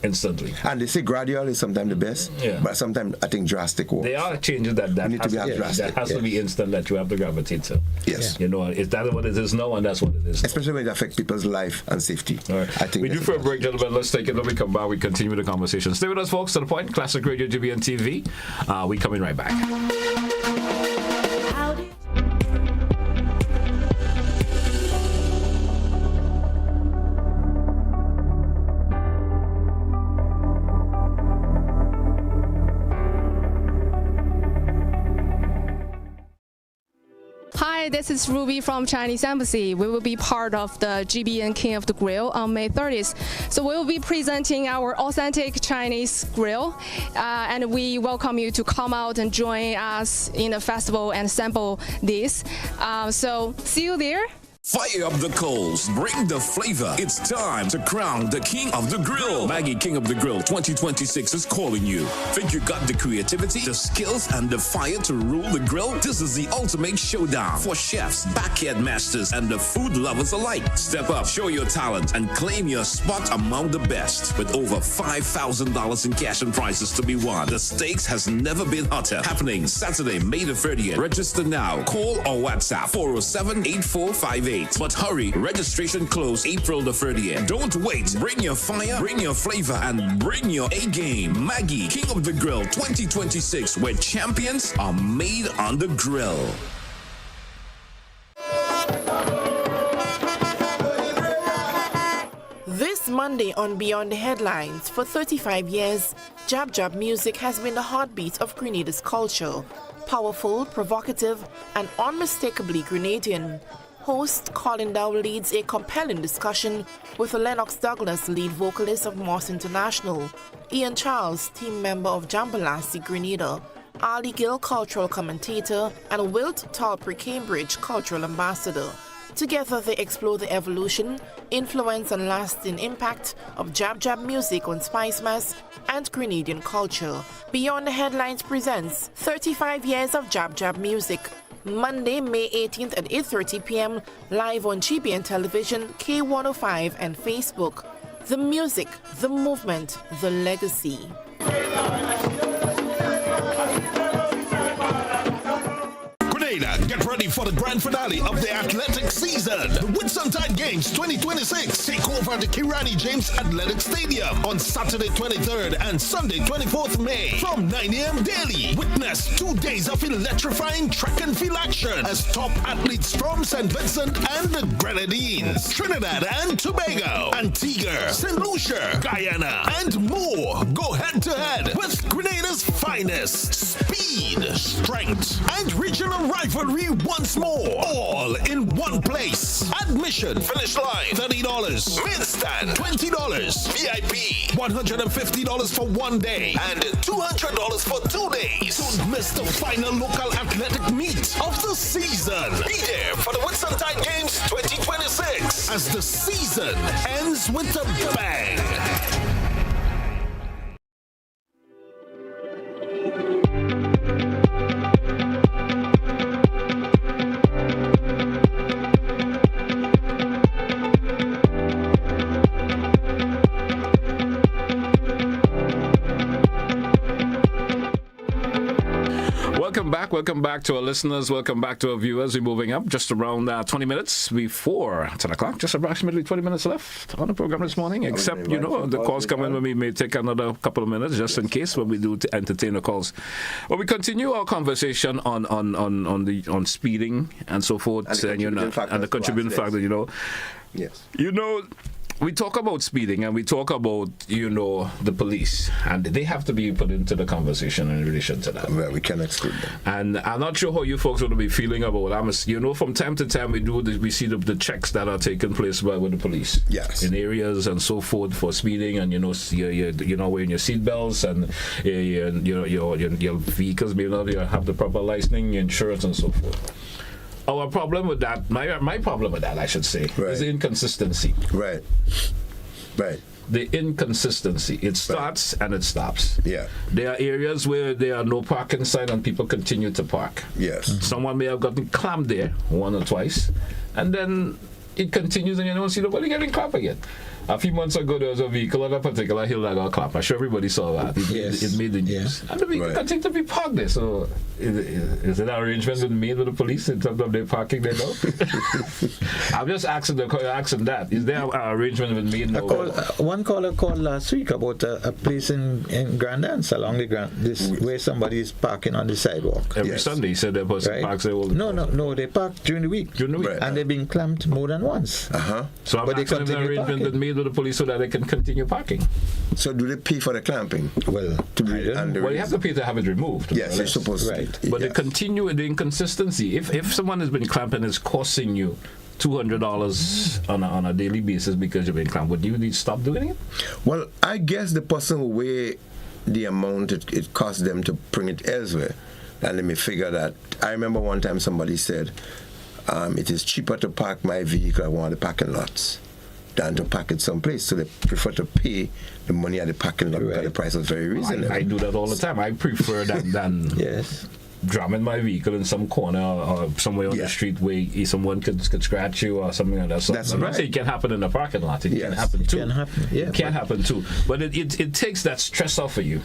instantly. And they say gradual is sometimes the best, but sometimes I think drastic works. They are changes that need to be drastic. That has to be instant, that you have to gravitate to. Yes. Is that what it is now, and that's what it is now. Especially when it affects people's life and safety. All right. I think we do for a break, gentlemen. Let's take it. When we come back, we continue the conversation. Stay with us, folks. To the Point, Classic Radio, GBN TV. We coming right back. Hi, this is Ruby from Chinese Embassy. We will be part of the GBN King of the Grill on May 30th. So we will be presenting our authentic Chinese grill, and we welcome you to come out and join us in the festival and sample this. So see you there. Fire up the coals, bring the flavor. It's time to crown the King of the Grill. Maggie King of the Grill 2026 is calling you. Think you got the creativity, the skills, and the fire to rule the grill? This is the ultimate showdown for chefs, backyard masters, and the food lovers alike. Step up, show your talent, and claim your spot among the best. With over $5,000 in cash and prizes to be won, the stakes has never been hotter. Happening Saturday, May the 30th. Register now. Call or WhatsApp 407-8458. But hurry, registration close April the 30th. Don't wait. Bring your fire, bring your flavor, and bring your A-game. Maggie, King of the Grill 2026, where champions are made on the grill. This Monday on Beyond the Headlines, for 35 years, Jab Jab music has been the heartbeat of Grenada's culture. Powerful, provocative, and unmistakably Grenadian. Host Colin Dow leads a compelling discussion with Lennox Douglas, lead vocalist of Moss International, Ian Charles, team member of Jambalasi Grenada, Ali Gill, cultural commentator, and Wilt Talpre Cambridge, cultural ambassador. Together they explore the evolution, influence, and lasting impact of Jab Jab music on Spice Mass and Grenadian culture. Beyond the Headlines presents 35 years of Jab Jab music. Monday, May 18th at 8:30 p.m. live on GBN Television, K105 and Facebook. The music, the movement, the legacy. Get ready for the grand finale of the athletic season. The Whitsuntide Games 2026 take over the Kirani James Athletic Stadium on Saturday 23rd and Sunday 24th May from 9 a.m. daily. Witness 2 days of electrifying track and field action as top athletes from St. Vincent and the Grenadines, Trinidad and Tobago, Antigua, St. Lucia, Guyana, and more go head-to-head with Grenada's finest speed, strength, and regional rivalry. rivalry once more. All in one place. Admission, finish line, $30. Main stand, $20. VIP, $150 for 1 day and $200 for 2 days. Don't miss the final local athletic meet of the season. Be there for the Whitsuntide Games 2026 as the season ends with a bang. Welcome back to our listeners. Welcome back to our viewers. We're moving up just around 20 minutes before 10 o'clock. Just approximately 20 minutes left on the program this morning. Except, the calls come in when we may take another couple of minutes just in case when we do to entertain the calls. Well, we continue our conversation on speeding and so forth, and the contributing factor. Yes. We talk about speeding and we talk about, the police, and they have to be put into the conversation in relation to that. Well, we can exclude them. And I'm not sure how you folks would be feeling about it. From time to time we see the checks that are taking place with the police. Yes. In areas and so forth for speeding, and you're not wearing your seatbelts, and your vehicles may not have the proper licensing, insurance, and so forth. Our problem with that, my problem with that, I should say, is the inconsistency. Right. The inconsistency. It starts and it stops. Yeah. There are areas where there are no parking signs and people continue to park. Yes. Mm-hmm. Someone may have gotten clamped there 1 or twice, and then it continues and you don't see nobody getting clamped again. A few months ago, there was a vehicle on a particular hill that got clamped. I'm sure everybody saw that. It made the news. And the vehicle continued to be parked there. So, is it an arrangement made with the police in terms of their parking there now? I'm just asking that. Is there an arrangement made now? One caller called last week about a place in Grand Anse along where somebody is parking on the sidewalk. Every Sunday, he said that person parks there all the time. No, they park during the week. And they've been clamped more than once. So I'm asking if an arrangement that made with the police so that they can continue parking. So do they pay for the clamping? Well, you have to pay to have it removed. Yes, you're supposed to. But they continue with the inconsistency. If someone has been clamping and is costing you $200 on a daily basis because you've been clamped, would you need to stop doing it? Well, I guess the person will weigh the amount it costs them to bring it elsewhere. And let me figure that. I remember one time somebody said, it is cheaper to park my vehicle at one of the parking lots than to park it someplace. So they prefer to pay the money at the parking lot because the price is very reasonable. I do that all the time. I prefer that than dramming my vehicle in some corner or somewhere on the street where someone could scratch you or something like that. So I'm not saying it can happen in the parking lot. It can happen too. It can happen too. But it takes that stress off of you.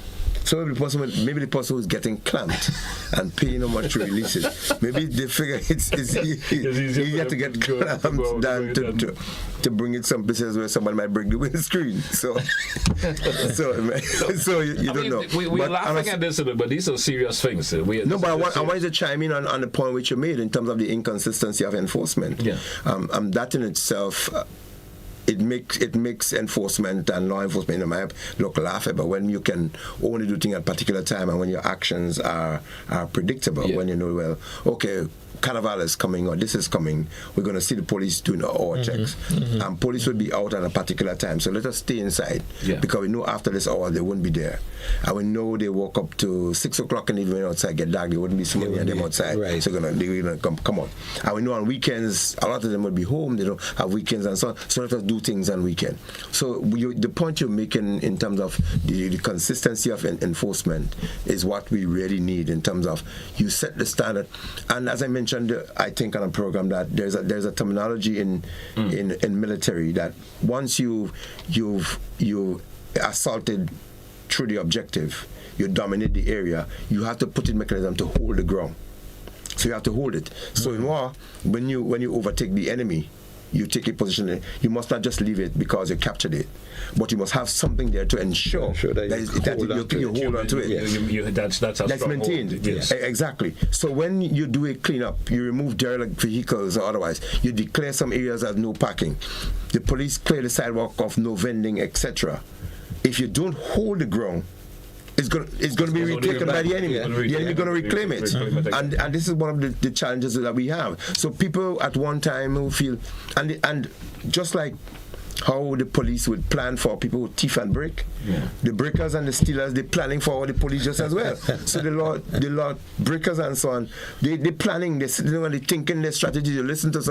So maybe the person who's getting clamped and paying how much to release it, maybe they figure it's easier to get clamped than to bring it some places where somebody might break the windscreen. So you don't know. We're laughing at this, but these are serious things. I wanted to chime in on the point which you made in terms of the inconsistency of enforcement. Yeah. That in itself. It makes enforcement and law enforcement look laughable when you can only do things at a particular time and when your actions are predictable. When you know, well, okay, Carnival is coming or this is coming, we're going to see the police doing our checks. And police will be out at a particular time. So let us stay inside because we know after this hour they won't be there. And we know they walk up to 6 o'clock and even outside get dark, they wouldn't be so many of them outside. Right. So they're going to come on. And we know on weekends, a lot of them will be home, they don't have weekends and so on. So let us do things on weekend. So the point you're making in terms of the consistency of enforcement is what we really need in terms of you set the standard. And as I mentioned, I think on a program that there's a terminology in military that once you've assaulted through the objective, you dominate the area, you have to put in mechanism to hold the ground. So you have to hold it. So in war, when you overtake the enemy, you take a position, you must not just leave it because you captured it, but you must have something there to ensure that you hold on to it. That's maintained. Yes. Exactly. So when you do a cleanup, you remove derelict vehicles or otherwise, you declare some areas as no parking. The police clear the sidewalk of no vending, etc. If you don't hold the ground, it's going to be retaken by the enemy. The enemy going to reclaim it. And this is one of the challenges that we have. So people at one time who feel, and just like how the police would plan for people who thief and break, the breakers and the stealers, they're planning for the police just as well. So the law breakers and so on, they're planning, they're thinking their strategy. You listen to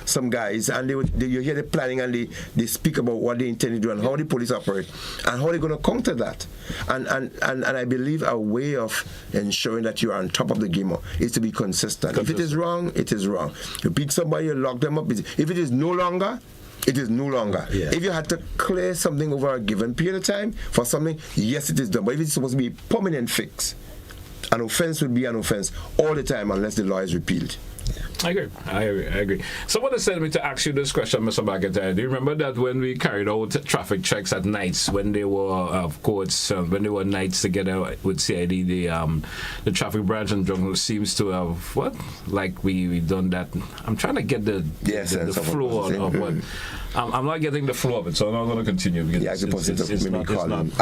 some guys and you hear the planning and they speak about what they intend to do and how the police operate and how they're going to counter that. And I believe a way of ensuring that you are on top of the game is to be consistent. If it is wrong, it is wrong. You beat somebody, you lock them up. If it is no longer, it is no longer. Yeah. If you had to clear something over a given period of time for something, yes, it is done. But if it's supposed to be a permanent fix, an offense would be an offense all the time unless the law is repealed. I agree. Someone has sent me to ask you this question, Mr. McIntyre. Do you remember that when we carried out traffic checks at nights, when they were, of course, when they were nights together with CID, the traffic branch in Jungle seems to have we done that. I'm trying to get the flow of what. I'm not getting the flow of it, so I'm not going to continue. Because it's not a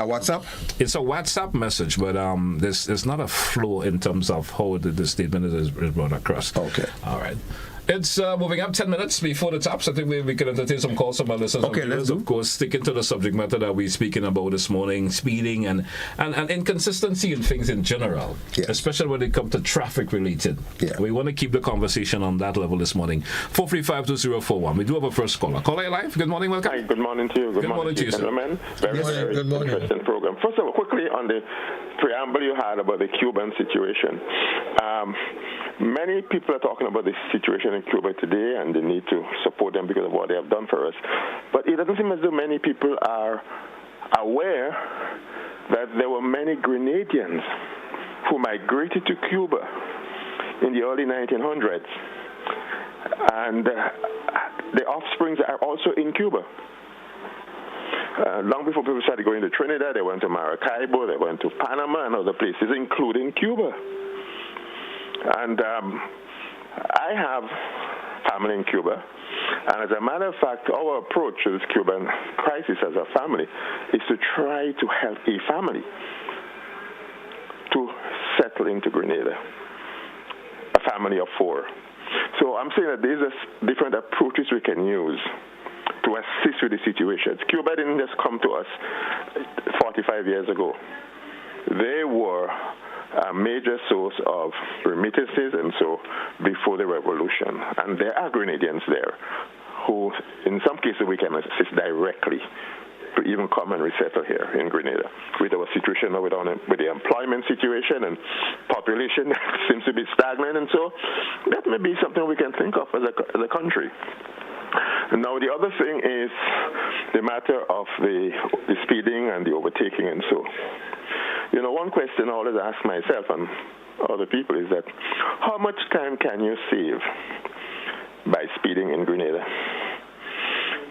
WhatsApp? It's a WhatsApp message, but there's not a flow in terms of how the statement is brought across. Okay. All right. It's moving up 10 minutes before the tops. I think we can entertain some calls from our listeners. Okay, let's do. Of course, sticking to the subject matter that we're speaking about this morning, speeding and inconsistency in things in general, especially when it comes to traffic related. Yeah. We want to keep the conversation on that level this morning. 435-2041. We do have a first caller. Caller live. Good morning. Welcome. Hi, good morning to you. Good morning to you, gentlemen. Very interesting program. First of all, quickly on the preamble you had about the Cuban situation. Many people are talking about the situation in Cuba today and the need to support them because of what they have done for us. But it doesn't seem as though many people are aware that there were many Grenadians who migrated to Cuba in the early 1900s. And the offsprings are also in Cuba. Long before people started going to Trinidad, they went to Maracaibo, they went to Panama and other places, including Cuba. And I have family in Cuba, and as a matter of fact, our approach to this Cuban crisis as a family is to try to help a family to settle into Grenada, a family of 4. So I'm saying that there's different approaches we can use to assist with the situations. Cuba didn't just come to us 45 years ago. They were a major source of remittances and so before the revolution. And there are Grenadians there who, in some cases, we can assist directly to even come and resettle here in Grenada. With our situation now with the employment situation and population seems to be stagnant, and so that may be something we can think of as a country. Now, the other thing is the matter of the speeding and the overtaking and so. You know, one question I always ask myself and other people is that how much time can you save by speeding in Grenada?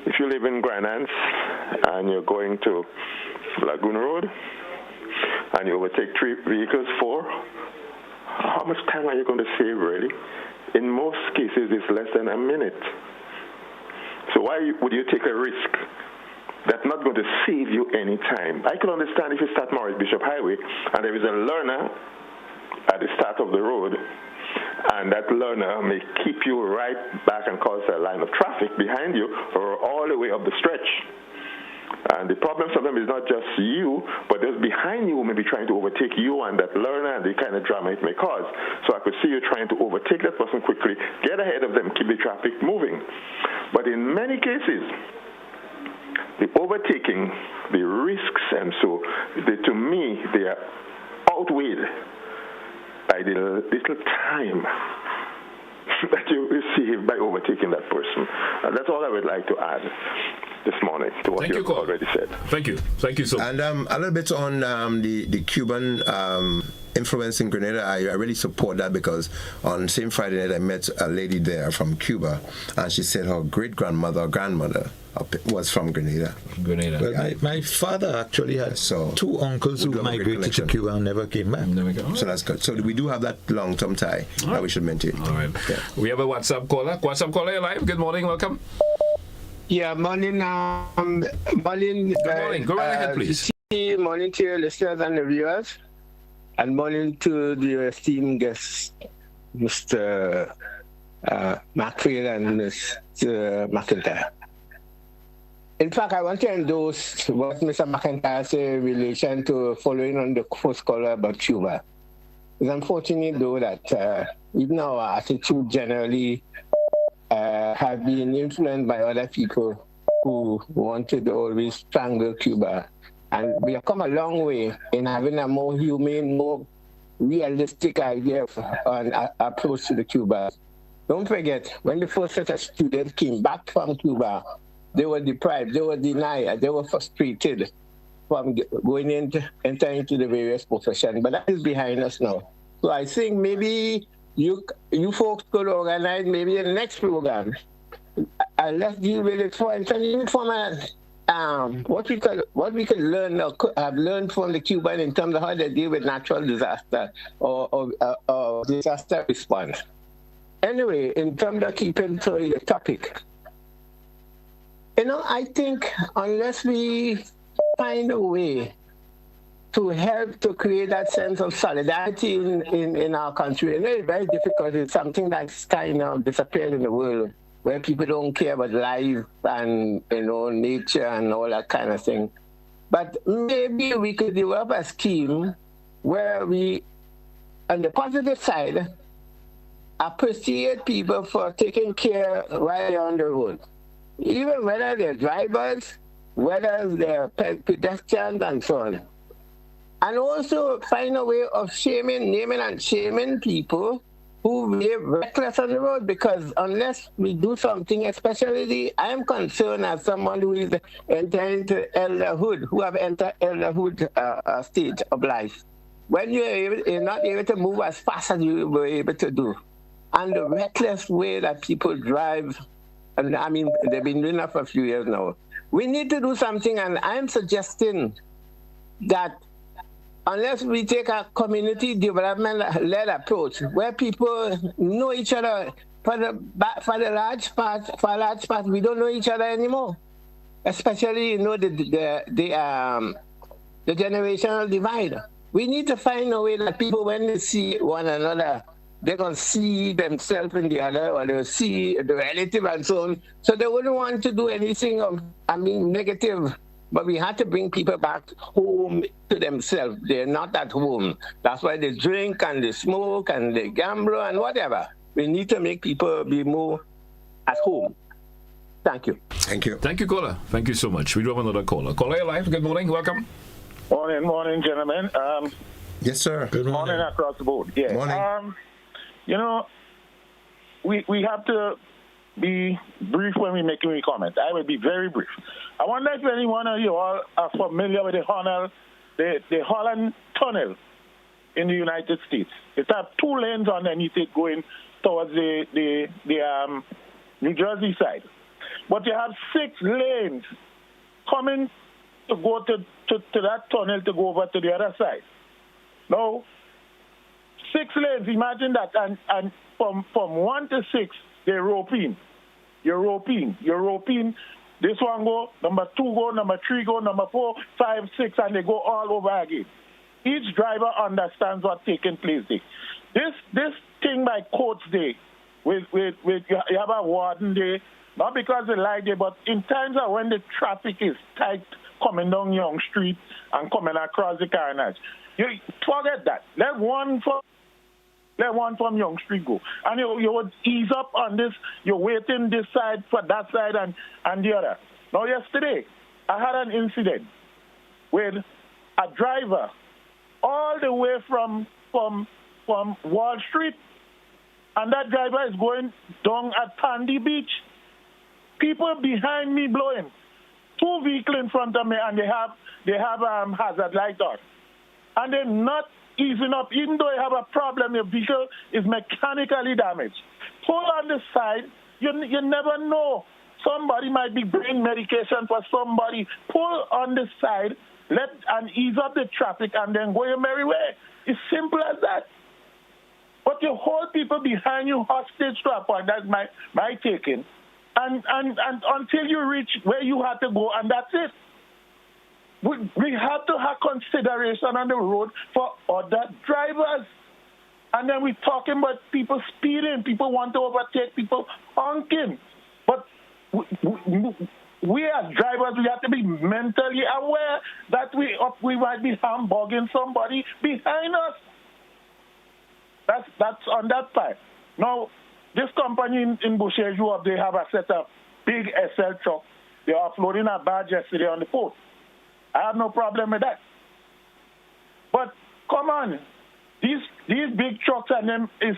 If you live in Granance and you're going to Lagoon Road and you overtake 3 vehicles, 4, how much time are you going to save really? In most cases, it's less than a minute. So why would you take a risk that's not going to save you any time? I can understand if you start Morris Bishop Highway and there is a learner at the start of the road, and that learner may keep you right back and cause a line of traffic behind you or all the way up the stretch. And the problem sometimes is not just you, but those behind you who may be trying to overtake you and that learner and the kind of drama it may cause. So I could see you trying to overtake that person quickly, get ahead of them, keep the traffic moving. But in many cases, the overtaking, the risks, and so, to me, they are outweighed by the little time that you receive by overtaking that person. And that's all I would like to add this morning to what you've already said. Thank you so much. And a little bit on the Cuban influence in Grenada. I really support that because on same Friday night I met a lady there from Cuba, and she said her grandmother was from Grenada. Well, my father actually had 2 uncles who migrated to Cuba and never came back. So that's good. So we do have that long-term tie that we should maintain. All right. Yeah. We have a WhatsApp caller. WhatsApp caller, you're live. Good morning. Welcome. Yeah, morning. Morning. Good morning. Go right ahead, please. Morning to your listeners and the viewers. And morning to the esteemed guests, Mr. McPhail and Mr. McIntyre. In fact, I want to endorse what Mr. McIntyre said in relation to following on the first caller about Cuba. It's unfortunate, though, that even our attitude generally have been influenced by other people who wanted to always strangle Cuba. And we have come a long way in having a more humane, more realistic idea of an approach to the Cuba. Don't forget, when the first set of students came back from Cuba, they were deprived, they were denied, they were frustrated from going entering into the various professions. But that is behind us now. So I think maybe you folks could organize maybe the next program. Let's deal with it for instance, from what we could learn or have learned from the Cubans in terms of how they deal with natural disaster or disaster response. Anyway, in terms of keeping to the topic, I think unless we find a way to help to create that sense of solidarity in our country, it's very difficult. It's something that's kind of disappeared in the world, where people don't care about life and nature and all that kind of thing. But maybe we could develop a scheme where we, on the positive side, appreciate people for taking care while they're on the road, even whether they're drivers, whether they're pedestrians, and so on. And also find a way of naming and shaming people who behave reckless on the road, because unless we do something, especially I am concerned as someone who is entering into elderhood, who have entered elderhood stage of life. When you're not able to move as fast as you were able to do, and the reckless way that people drive, and I mean, they've been doing that for a few years now. We need to do something, and I'm suggesting that unless we take a community development-led approach, where people know each other, for a large part, we don't know each other anymore. Especially, the generational divide. We need to find a way that people, when they see one another, they're going to see themselves in the other, or they'll see the relative and so on. So they wouldn't want to do anything negative. But we had to bring people back home to themselves. They're not at home. That's why they drink and they smoke and they gamble and whatever. We need to make people be more at home. Thank you. Thank you. Thank you, caller. Thank you so much. We do have another caller. Caller, you're live. Good morning. Welcome. Morning, gentlemen. Yes, sir. Good morning. Morning across the board. Yeah. Morning. We have to be brief when we're making a comment. I will be very brief. I wonder if any one of you all are familiar with the Holland Tunnel in the United States. It has 2 lanes underneath it going towards the New Jersey side. But you have 6 lanes coming to go to that tunnel to go over to the other side. Now, 6 lanes, imagine that, and from 1 to 6, they're roping. You're roping. This one go, number 2 go, number 3 go, number 4, 5, 6, and they go all over again. Each driver understands what's taking place there. This thing by courts day, with you have a warden day, not because they like it, but in times of when the traffic is tight coming down Young Street and coming across the carnage, you forget that. Let one from Young Street go. And you would ease up on this. You're waiting this side for that side and the other. Now, yesterday, I had an incident with a driver all the way from Wall Street, and that driver is going down at Pandy Beach. People behind me blowing. 2 vehicles in front of me, and they have hazard light on. And they're not easing up, even though you have a problem, your vehicle is mechanically damaged. Pull on the side, you never know. Somebody might be bringing medication for somebody. Pull on the side, and ease up the traffic, and then go your merry way. It's simple as that. But you hold people behind you hostage to a point, that's my taking, and until you reach where you have to go, and that's it. we have to have consideration on the road for other drivers. And then we're talking about people speeding, people want to overtake, people honking. But we as drivers, we have to be mentally aware that we might be hambugging somebody behind us. That's on that side. Now, this company in Boucherville, they have a set of big SL truck. They are offloading a badge yesterday on the port. I have no problem with that. But come on, these big trucks and them is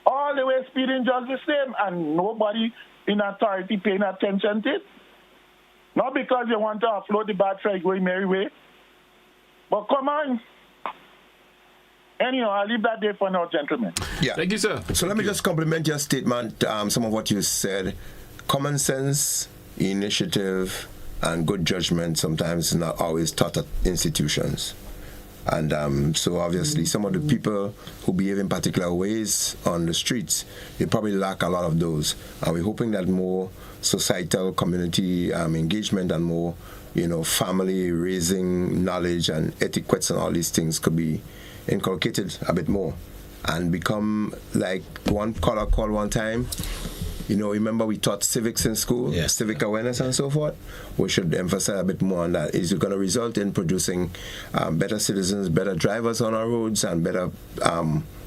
all the way speeding just the same, and nobody in authority paying attention to it. Not because they want to offload the bad freight going merry way, but come on. Anyhow, I'll leave that there for now, gentlemen. Yeah. Thank you, sir. So let me just compliment your statement, some of what you said. Common sense, initiative, and good judgment sometimes is not always taught at institutions. And so obviously some of the people who behave in particular ways on the streets, they probably lack a lot of those. And we're hoping that more societal community engagement and more, family raising knowledge and etiquettes and all these things could be inculcated a bit more and become like one caller called one time. Remember we taught civics in school, civic awareness and so forth. We should emphasize a bit more on that. Is it going to result in producing better citizens, better drivers on our roads, and better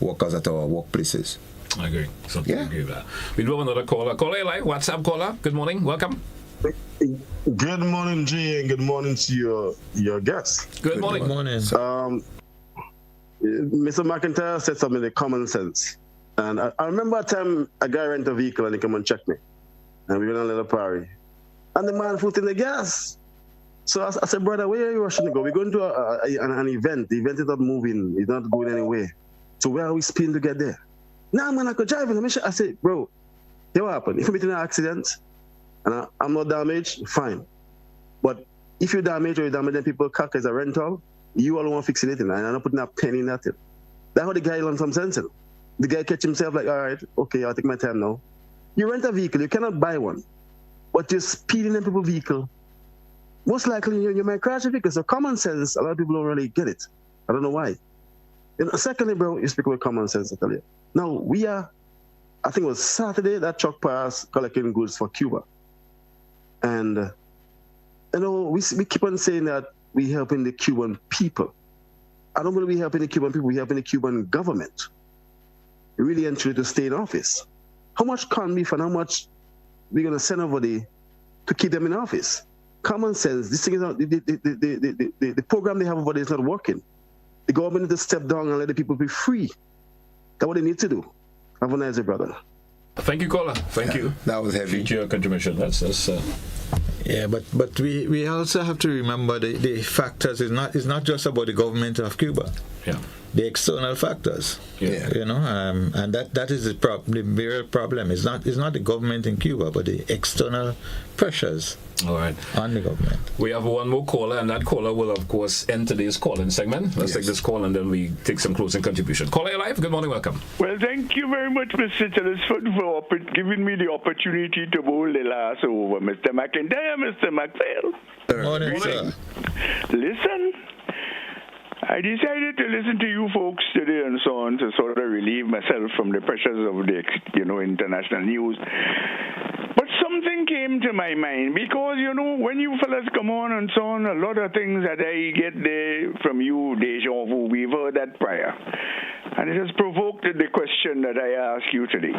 workers at our workplaces? I agree. I agree with that. We do have another caller. Caller live, WhatsApp caller. Good morning. Welcome. Good morning, G, and good morning to your guests. Good morning. Good morning. Mr. McIntyre said something like common sense. And I remember a time a guy rented a vehicle and he came and checked me. And we went on a little party. And the man put in the gas. So I said, brother, where are you rushing to go? We're going to an event. The event is not moving. It's not going anywhere. So where are we speeding to get there? Nah, man, I could drive. I said, bro, here's what happened. If you meet in an accident and I'm not damaged, fine. But if you're damaged or you're damaging people cack as a rental, you all want fixing it. And I'm not putting a penny in that. That's how the guy learned some sense. The guy catch himself like, all right, okay, I'll take my time now. You rent a vehicle, you cannot buy one, but you're speeding in people's vehicle. Most likely you might crash a vehicle. So common sense, a lot of people don't really get it. I don't know why. Secondly, bro, you speak about common sense, I tell you. Now, I think it was Saturday, that truck passed collecting goods for Cuba. And, we keep on saying that we're helping the Cuban people. I don't believe we're helping the Cuban people, we're helping the Cuban government. Really and truly to stay in office. How much corned beef and how much we're going to send over there to keep them in office? Common sense. This thing is not, the program they have over there is not working. The government needs to step down and let the people be free. That's what they need to do. Have a nice day, brother. Thank you, caller. Thank you. That was heavy. Your contribution. That's Yeah, but we also have to remember the factors. It's not just about the government of Cuba. Yeah. The external factors. Yeah. And that is the real problem. It's not the government in Cuba, but the external pressures. All right. On the government. We have one more caller, and that caller will, of course, end today's call-in segment. Let's take this call, and then we take some closing contribution. Caller live. Good morning. Welcome. Well, thank you very much, Mr. Telesford, for giving me the opportunity to bowl the last over. Mr. McIntyre, Mr. McPhail. Good morning, sir. Listen, I decided to listen to you folks today and so on to sort of relieve myself from the pressures of the international news. But something came to my mind because, when you fellas come on and so on, a lot of things that I get there from you, deja vu, we've heard that prior. And it has provoked the question that I ask you today.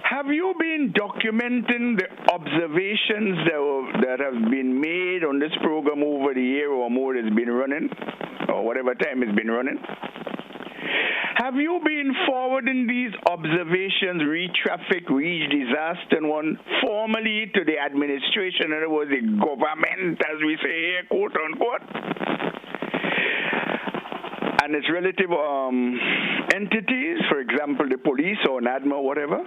Have you been documenting the observations that have been made on this program over the year or more it's been running, or whatever time it's been running? Have you been forwarding these observations, re-traffic, re-disaster one, formally to the administration, in other words, the government, as we say here, quote unquote, and its relative entities, for example, the police or NADMA or whatever?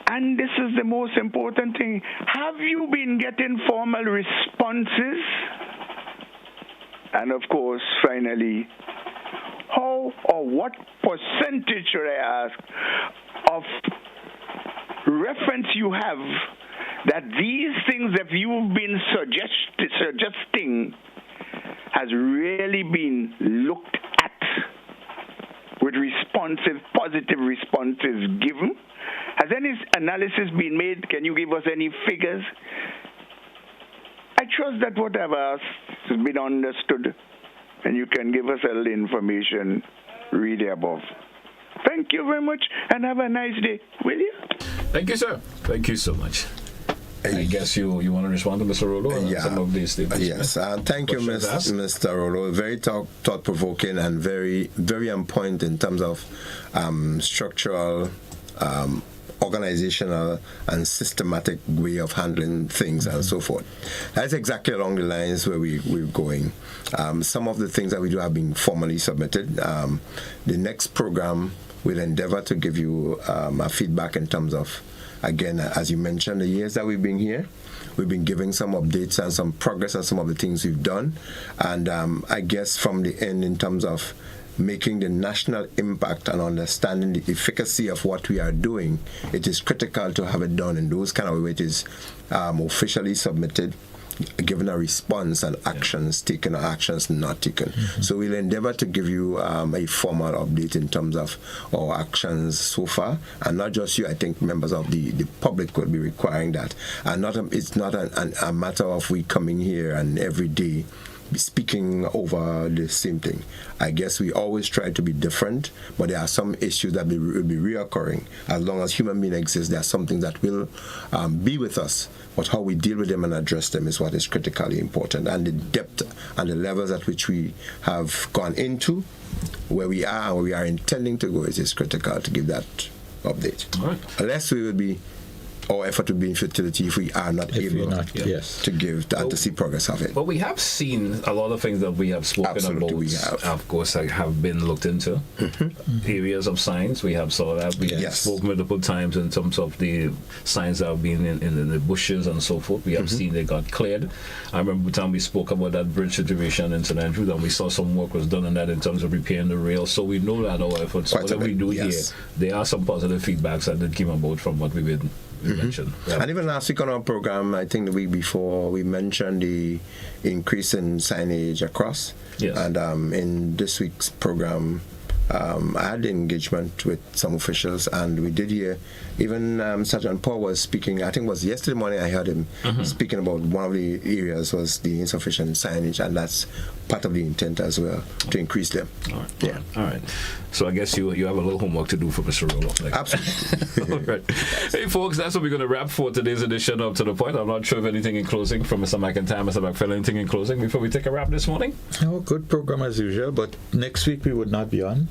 And this is the most important thing. Have you been getting formal responses? And of course, finally, how or what percentage, should I ask, of reference you have that these things that you've been suggesting has really been looked at with positive responses given? Has any analysis been made? Can you give us any figures? I trust that whatever asked has been understood, and you can give us all the information really above. Thank you very much, and have a nice day, will you? Thank you, sir. Thank you so much. I guess you want to respond to Mr. Rollo on some of these statements? Yes, thank you, Mr. Rollo. Very thought-provoking and very, very on point in terms of structural, organizational, and systematic way of handling things and so forth. That's exactly along the lines where we're going. Some of the things that we do have been formally submitted. The next program will endeavor to give you a feedback in terms of, again, as you mentioned, the years that we've been here. We've been giving some updates and some progress on some of the things we've done. And I guess from the end, in terms of making the national impact and understanding the efficacy of what we are doing, it is critical to have it done in those kind of ways. It is officially submitted, given a response, and actions taken or actions not taken. So we'll endeavor to give you a formal update in terms of our actions so far, and not just you. I think members of the public will be requiring that, and it's not a matter of we coming here and every day speaking over the same thing. I guess we always try to be different, but there are some issues that will be reoccurring. As long as human beings exist, there are some things that will be with us, but how we deal with them and address them is what is critically important. And the depth and the levels at which we have gone into, where we are and where we are intending to go, is critical to give that update. All right. Unless we would be, our effort would be in futility if we are not able to give and to see progress of it. But we have seen a lot of things that we have spoken about. We have. Of course, have been looked into. Areas of science, we have saw that. We have spoken multiple times in terms of the signs that have been in the bushes and so forth. We have seen they got cleared. I remember the time we spoke about that bridge situation in St. Andrews, and we saw some work was done on that in terms of repairing the rail. So we know that our efforts, whatever we do here, there are some positive feedbacks that came about from what we've been mentioned. And even last week on our program, I think the week before, we mentioned the increase in signage across. Yes. And in this week's program, I had engagement with some officials, and we did hear, even Sergeant Paul was speaking, I think it was yesterday morning I heard him speaking about one of the areas was the insufficient signage, and that's part of the intent as well, to increase them. All right. All right. So I guess you have a little homework to do for Mr. Rollo. Absolutely. All right. Hey, folks, that's what we're going to wrap for today's edition of To The Point. I'm not sure if anything in closing from Mr. McIntyre, Mr. McPhail, anything in closing before we take a wrap this morning? No, good program as usual, but next week we would not be on.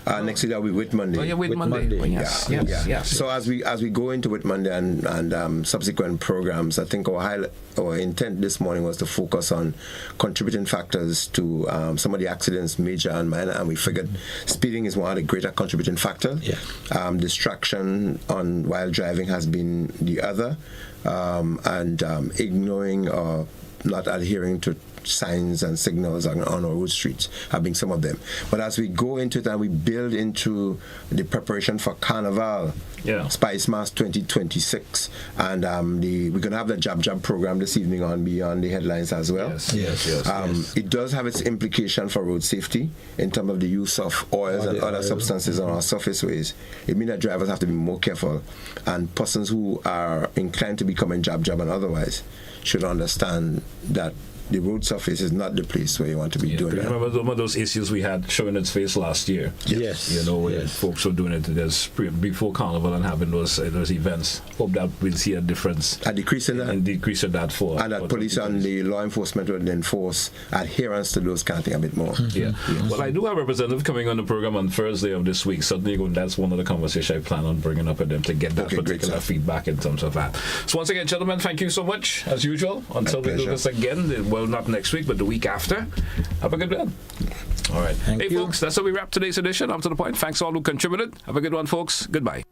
Next week I'll be with Monday. Oh, yeah, with Monday. Oh, yes. So as we go into with Monday and subsequent programs, I think our intent this morning was to focus on contributing factors to some of the accidents, major and minor, and we figured speeding is one of the greater contributing factors. Distraction while driving has been the other, and ignoring or not adhering to signs and signals on our road streets have been some of them. But as we go into it and we build into the preparation for Carnival, Spice Mass 2026, and we're going to have the Jab program this evening on Beyond the Headlines as well. Yes. It does have its implication for road safety in terms of the use of oils and other substances on our surface ways. It means that drivers have to be more careful, and persons who are inclined to become Jab and otherwise should understand that the road surface is not the place where you want to be doing that. Remember some of those issues we had showing its face last year? Yes. When folks were doing it before Carnival and having those events. Hope that we'll see a difference. A decrease in that. And decrease in that for. And that police and the law enforcement will enforce adherence to those kind of things a bit more. Well, I do have a representative coming on the program on Thursday of this week. Certainly, that's one of the conversations I plan on bringing up with them to get that particular feedback in terms of that. So once again, gentlemen, thank you so much, as usual. Until we do this again, well, not next week, but the week after. Have a good one. All right. Hey, folks, that's how we wrap today's edition of To The Point. Thanks all who contributed. Have a good one, folks. Goodbye.